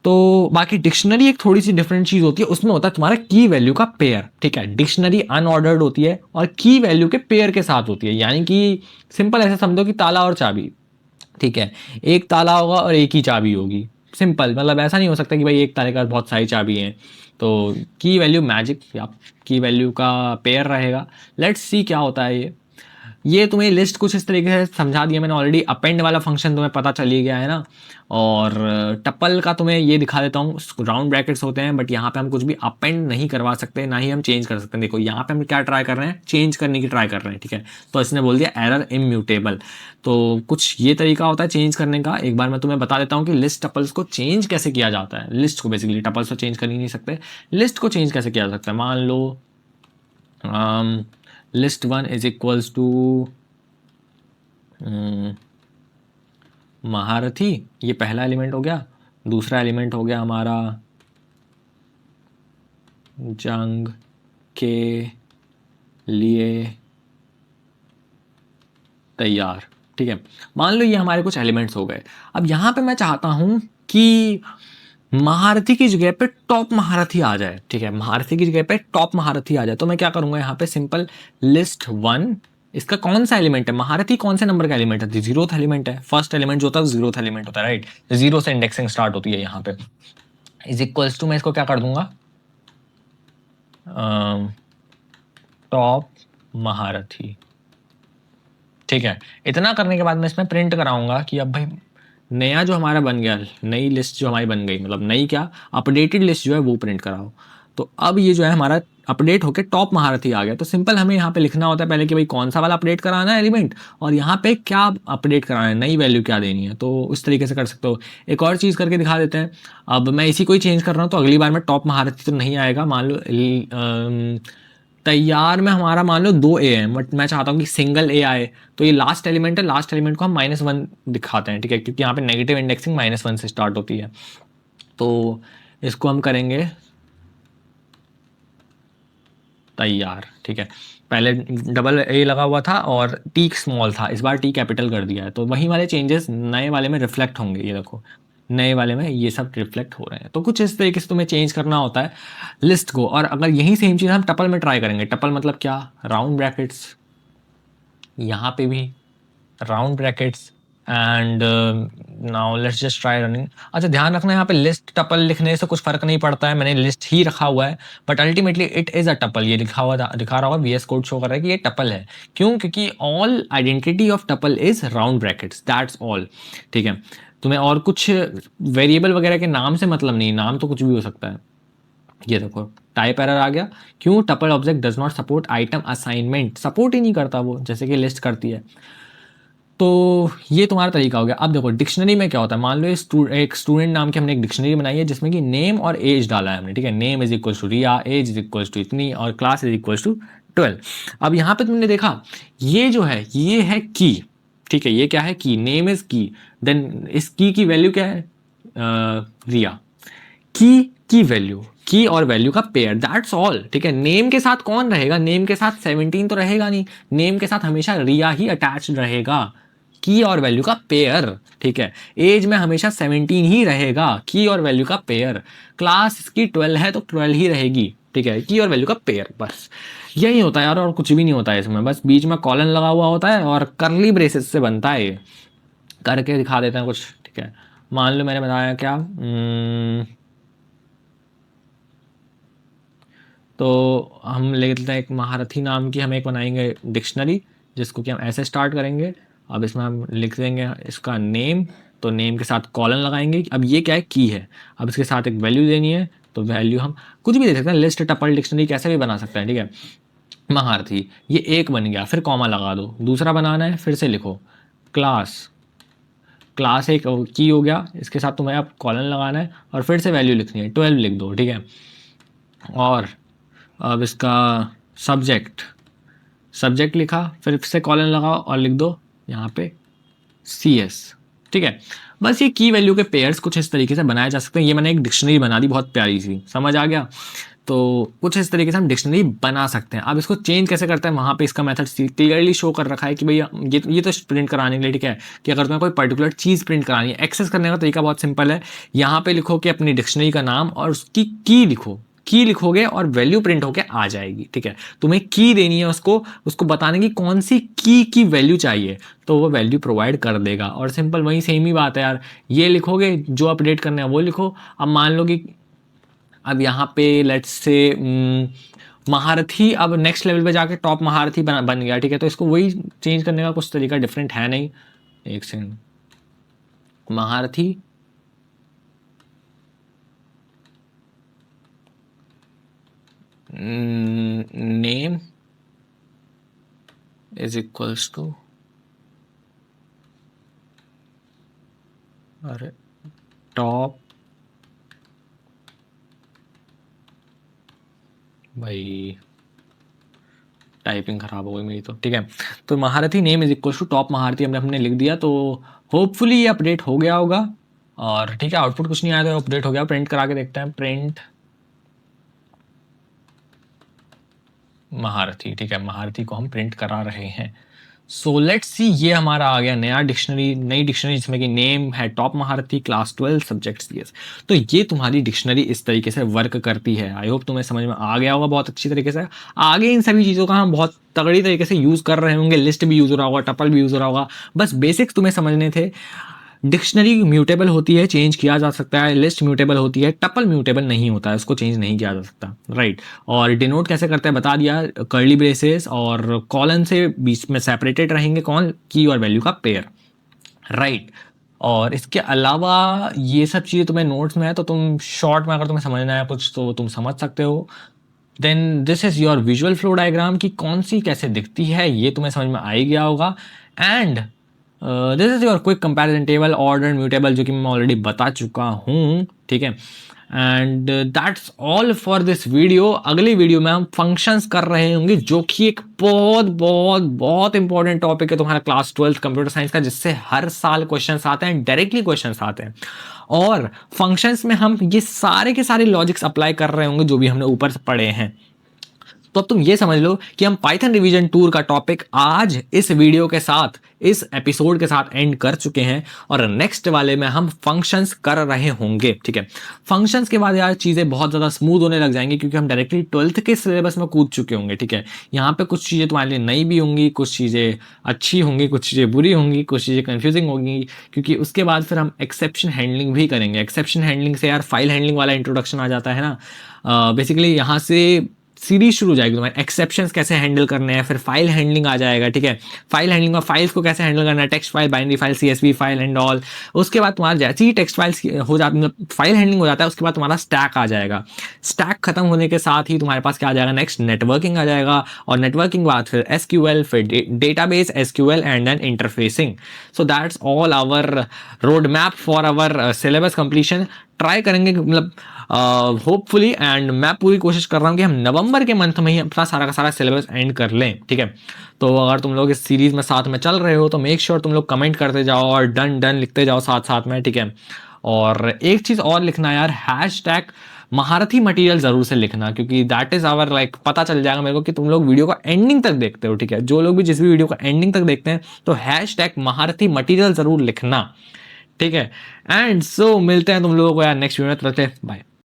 Speaker 1: तो बाकी डिक्शनरी एक थोड़ी सी डिफरेंट चीज होती है, उसमें होता है तुम्हारा की वैल्यू का पेयर, ठीक है, डिक्शनरी अनऑर्डर्ड होती है और की वैल्यू के पेयर के साथ होती है, यानी कि सिंपल ऐसे समझो कि ताला और चाबी, ठीक है, एक ताला होगा और एक ही चाबी होगी, सिंपल, मतलब ऐसा नहीं हो सकता कि भाई एक ताले के पास बहुत सारी चाबी हैं। तो की वैल्यू मैजिक या की वैल्यू का पेयर रहेगा। लेट्स सी क्या होता है ये तुम्हें लिस्ट कुछ इस तरीके से समझा दिया मैंने ऑलरेडी। अपेंड वाला फंक्शन तुम्हें पता चल ही गया है ना, और टपल का तुम्हें ये दिखा देता हूँ, राउंड ब्रैकेट्स होते हैं, बट यहाँ पे हम कुछ भी अपेंड नहीं करवा सकते, ना ही हम चेंज कर सकते हैं। देखो यहाँ पे हम क्या ट्राई कर रहे हैं, चेंज करने की ट्राई कर रहे हैं, ठीक है, तो इसने बोल दिया एरर इम्यूटेबल। तो कुछ ये तरीका होता है चेंज करने का। एक बार मैं तुम्हें बता देता हूँ कि लिस्ट टपल्स को चेंज कैसे किया जाता है। लिस्ट को बेसिकली टपल्स को चेंज कर ही नहीं सकते, लिस्ट को चेंज कैसे किया जा सकता है। मान लो लिस्ट 1 इज इक्वल्स टू महारथी, ये पहला एलिमेंट हो गया। दूसरा एलिमेंट हो गया हमारा जंग के लिए तैयार, ठीक है। मान लो ये हमारे कुछ एलिमेंट्स हो गए। अब यहाँ पे मैं चाहता हूँ कि महारथी की जगह पे टॉप महारथी आ जाए, ठीक है, महारथी की जगह पे टॉप महारथी आ जाए। तो मैं क्या करूंगा, यहाँ पे सिंपल लिस्ट 1, इसका कौन सा एलिमेंट है, महारथी कौन से नंबर का एलिमेंट है, 0th एलिमेंट है। फर्स्ट एलिमेंट जो होता है 0th एलिमेंट होता है, राइट, 0 से इंडेक्सिंग स्टार्ट होती है यहाँ पे। इज इक्वल्स टू, मैं इसको क्या कर दूंगा, टॉप महारथी। ठीक है, इतना करने के बाद मैं इसमें प्रिंट कराऊंगा कि अब भाई नया जो हमारा बन गया, नई लिस्ट जो हमारी बन गई, मतलब नई क्या, अपडेटेड लिस्ट जो है वो प्रिंट कराओ। तो अब ये जो है हमारा अपडेट होकर टॉप महारथी आ गया। तो सिंपल हमें यहाँ पे लिखना होता है पहले कि भाई कौन सा वाला अपडेट कराना है एलिमेंट, और यहाँ पे क्या अपडेट कराना है, नई वैल्यू क्या देनी है। तो उस तरीके से कर सकते हो। एक और चीज़ करके दिखा देते हैं। अब मैं इसी को ही चेंज कर रहा हूँ, तो अगली बार में टॉप महारथी तो नहीं आएगा। मान लो तैयार में हमारा मान लो 2 ए है, बट मैं चाहता हूँ कि सिंगल ए आए। तो ये लास्ट एलिमेंट है, लास्ट एलिमेंट को हम -1 दिखाते हैं, ठीक है, क्योंकि यहाँ पे नेगेटिव इंडेक्सिंग -1 से स्टार्ट होती है। तो इसको हम करेंगे तैयार, ठीक है। पहले डबल ए लगा हुआ था और टी स्मॉल था, इस बार टी कैपिटल कर दिया है। तो वही वाले चेंजेस नए वाले में रिफ्लेक्ट होंगे। ये देखो नए वाले में ये सब रिफ्लेक्ट हो रहे हैं। तो कुछ इस तरीके से तुम्हें चेंज करना होता है लिस्ट को। और अगर यही सेम चीज़ हम टपल में ट्राई करेंगे, टपल मतलब क्या, राउंड ब्रैकेट्स, यहाँ पे भी round brackets, and now let's just try running. अच्छा ध्यान रखना यहाँ पे लिस्ट टपल लिखने से कुछ फर्क नहीं पड़ता है, मैंने लिस्ट ही रखा हुआ है, but ultimately it is a tuple. ये दिखा रहा होगा, VS कोड शो कर रहा है कि ये टपल है। क्यों? क्योंकि all identity of tuple is round brackets, that's all. ठीक है, तुम्हें और कुछ वेरिएबल वगैरह के नाम से मतलब नहीं, नाम तो कुछ भी हो सकता है। ये देखो टाइप एरर आ गया। क्यों? Tuple object does not support item assignment, support ही नहीं करता वो, जैसे कि लिस्ट करती है। तो ये तुम्हारा तरीका हो गया। अब देखो डिक्शनरी में क्या होता है, मान लो एक स्टूडेंट नाम की हमने एक डिक्शनरी बनाई है जिसमें कि नेम और एज डाला है हमने, ठीक है। Name is equal to Riya, age is equal to इतनी, और क्लास इज इक्वल टू 12। अब यहाँ पे तुमने देखा ये जो है ये है की, ठीक है, ये क्या है की, नेम इज की। देन इस की वैल्यू क्या है, रिया। की वैल्यू, की और वैल्यू का पेयर, दैट्स ऑल। ठीक है, नेम के साथ कौन रहेगा, नेम के साथ 17 तो रहेगा नहीं, नेम के साथ हमेशा रिया ही अटैच रहेगा। की और वैल्यू का पेयर, ठीक है। एज में हमेशा 17 ही रहेगा, की और वैल्यू का पेयर। क्लास इसकी 12 है तो 12 ही रहेगी, ठीक है, की और वैल्यू का पेयर। बस यही होता है यार, और कुछ भी नहीं होता है इसमें। बस बीच में कॉलन लगा हुआ होता है और करली ब्रेसेस से बनता है। ये करके दिखा देते हैं कुछ, ठीक है। मान लो मैंने बताया क्या, तो हम ले लेते हैं एक महारथी नाम की, हम एक बनाएंगे डिक्शनरी जिसको कि हम ऐसे स्टार्ट करेंगे। अब इसमें हम लिख देंगे इसका नेम, तो नेम के साथ कॉलन लगाएंगे। अब ये क्या है, की है। अब इसके साथ एक वैल्यू देनी है, तो वैल्यू हम कुछ भी दे सकते हैं, लिस्ट टपल डिक्शनरी कैसे भी बना सकते हैं, ठीक है। महारथी ये एक बन गया, फिर कॉमा लगा दो। दूसरा बनाना है, फिर से लिखो क्लास, क्लास एक की हो गया, इसके साथ तुम्हें अब कॉलन लगाना है और फिर से वैल्यू लिखनी है, 12 लिख दो, ठीक है। और अब इसका सब्जेक्ट लिखा, फिर से कॉलन लगाओ और लिख दो यहाँ पे CS, ठीक है। बस ये की वैल्यू के पेयर्स कुछ इस तरीके से बनाए जा सकते हैं। ये मैंने एक डिक्शनरी बना दी बहुत प्यारी सी, समझ आ गया। तो कुछ इस तरीके से हम डिक्शनरी बना सकते हैं। अब इसको चेंज कैसे करते हैं, वहाँ पे इसका मेथड क्लियरली शो कर रखा है कि भैया ये तो प्रिंट कराने के लिए, ठीक है, कि अगर तुम्हें कोई पर्टिकुलर चीज़ प्रिंट करानी है। एक्सेस करने का तरीका बहुत सिंपल है, यहाँ पे लिखो कि अपनी डिक्शनरी का नाम और उसकी की लिखो, की लिखोगे और वैल्यू प्रिंट होके आ जाएगी, ठीक है। तुम्हें की देनी है उसको बताने की कौन सी की वैल्यू चाहिए, तो वो वैल्यू प्रोवाइड कर देगा। और सिंपल वही सेम ही बात है यार, ये लिखोगे जो अपडेट करना है वो लिखो। अब मान लो कि अब यहाँ पे लेट्स से महारथी अब नेक्स्ट लेवल पे जाके टॉप महारथी बन गया, ठीक है। तो इसको वही चेंज करने का कुछ तरीका डिफरेंट है नहीं। एक सेकंड, महारथी नेम इज इक्वल्स टू, अरे टॉप, भाई टाइपिंग खराब हो गई मेरी तो, ठीक है। तो महारथी name is equal to top महारथी हमने लिख दिया। तो होपफुली ये अपडेट हो गया होगा। और ठीक है, आउटपुट कुछ नहीं आया तो अपडेट हो गया। प्रिंट करा के देखते हैं, प्रिंट महारथी, ठीक है, महारथी को हम प्रिंट करा रहे हैं। सो लेट्स सी, ये हमारा आ गया नई डिक्शनरी जिसमें कि नेम है टॉप महारथी, क्लास 12, सब्जेक्ट CS। तो ये तुम्हारी डिक्शनरी इस तरीके से वर्क करती है। आई होप तुम्हें समझ में आ गया होगा बहुत अच्छी तरीके से। आगे इन सभी चीज़ों का हम बहुत तगड़ी तरीके से यूज़ कर रहे होंगे, लिस्ट भी यूज़ हो रहा होगा, टपल भी यूज़ हो रहा होगा। बस बेसिक्स तुम्हें समझने थे। डिक्शनरी म्यूटेबल होती है, चेंज किया जा सकता है, लिस्ट म्यूटेबल होती है, टपल म्यूटेबल नहीं होता है, उसको चेंज नहीं किया जा सकता, राइट। और डिनोट कैसे करते हैं बता दिया, कर्ली ब्रेसेस और कॉलन से बीच में सेपरेटेड रहेंगे कौन, की और वैल्यू का पेयर, राइट। और इसके अलावा ये सब चीज़ें तुम्हें नोट्स में है, तो तुम शॉर्ट में अगर तुम्हें समझना है कुछ तो तुम समझ सकते हो। Then this is your visual flow diagram की कौन सी कैसे दिखती है ये तुम्हें समझ में आ ही गया होगा। And this is your quick comparison table, order mutable, जो कि मैं ऑलरेडी बता चुका हूँ, ठीक है। And that's all for this video. अगली वीडियो में हम फंक्शंस कर रहे होंगे, जो कि एक बहुत बहुत बहुत इंपॉर्टेंट टॉपिक है तुम्हारा क्लास 12 कंप्यूटर साइंस का, जिससे हर साल क्वेश्चंस आते हैं, डायरेक्टली क्वेश्चंस आते हैं। और फंक्शंस में हम ये सारे के सारे लॉजिक्स अप्लाई कर रहे होंगे जो भी हमने ऊपर से पढ़े हैं। तो अब तुम ये समझ लो कि हम पाइथन रिवीजन टूर का टॉपिक आज इस वीडियो के साथ, इस एपिसोड के साथ एंड कर चुके हैं, और नेक्स्ट वाले में हम फंक्शंस कर रहे होंगे, ठीक है। फंक्शंस के बाद यार चीज़ें बहुत ज़्यादा स्मूथ होने लग जाएंगी, क्योंकि हम डायरेक्टली 12th के सिलेबस में कूद चुके होंगे, ठीक है। यहाँ पे कुछ चीज़ें तुम्हारे लिए नई भी होंगी, कुछ चीज़ें अच्छी होंगी, कुछ चीज़ें बुरी होंगी, कुछ चीज़ें कन्फ्यूजिंग होंगी, क्योंकि उसके बाद फिर हम एक्सेप्शन हैंडलिंग भी करेंगे। एक्सेप्शन हैंडलिंग से यार फाइल हैंडलिंग वाला इंट्रोडक्शन आ जाता है ना। बेसिकली यहाँ से सीरीज शुरू हो जाएगी तुम्हारे, एक्सेप्शंस कैसे हैंडल करने हैं, फिर फाइल हैंडलिंग आ जाएगा, ठीक है। फाइल हैंडलिंग में फाइल्स को कैसे हैंडल करना है, text file, binary file, CSV file and all. उसके बाद तुम्हारा जैसे ही टेक्स्ट फाइल्स हो जाती, मतलब फाइल हैंडलिंग हो जाता है, उसके बाद तुम्हारा स्टैक आ जाएगा। स्टैक खत्म होने के साथ ही तुम्हारे पास क्या आ जाएगा, नेक्स्ट नेटवर्किंग आ जाएगा, और नेटवर्किंग बाद फिर एसक्यूएल, फिर database, SQL and then interfacing. So that's all our road map for our syllabus completion. Try करेंगे, मतलब होपफुली, एंड मैं पूरी कोशिश कर रहा हूँ कि हम नवंबर के मंथ में ही अपना सारा का सारा सिलेबस एंड कर लें, ठीक है। तो अगर तुम लोग इस सीरीज में साथ में चल रहे हो तो मेक श्योर तुम लोग कमेंट करते जाओ और डन डन लिखते जाओ साथ साथ में, ठीक है। और एक चीज़ और लिखना यार, हैशटैग महारथी मटेरियल जरूर से लिखना, क्योंकि दैट इज आवर लाइक, पता चल जाएगा मेरे को कि तुम लोग वीडियो का एंडिंग तक देखते हो, ठीक है। जो लोग भी जिस भी वीडियो का एंडिंग तक देखते हैं तो हैशटैग महारथी मटेरियल जरूर लिखना, ठीक है। एंड सो मिलते हैं तुम लोगों को यार नेक्स्ट वीडियो में, बाय।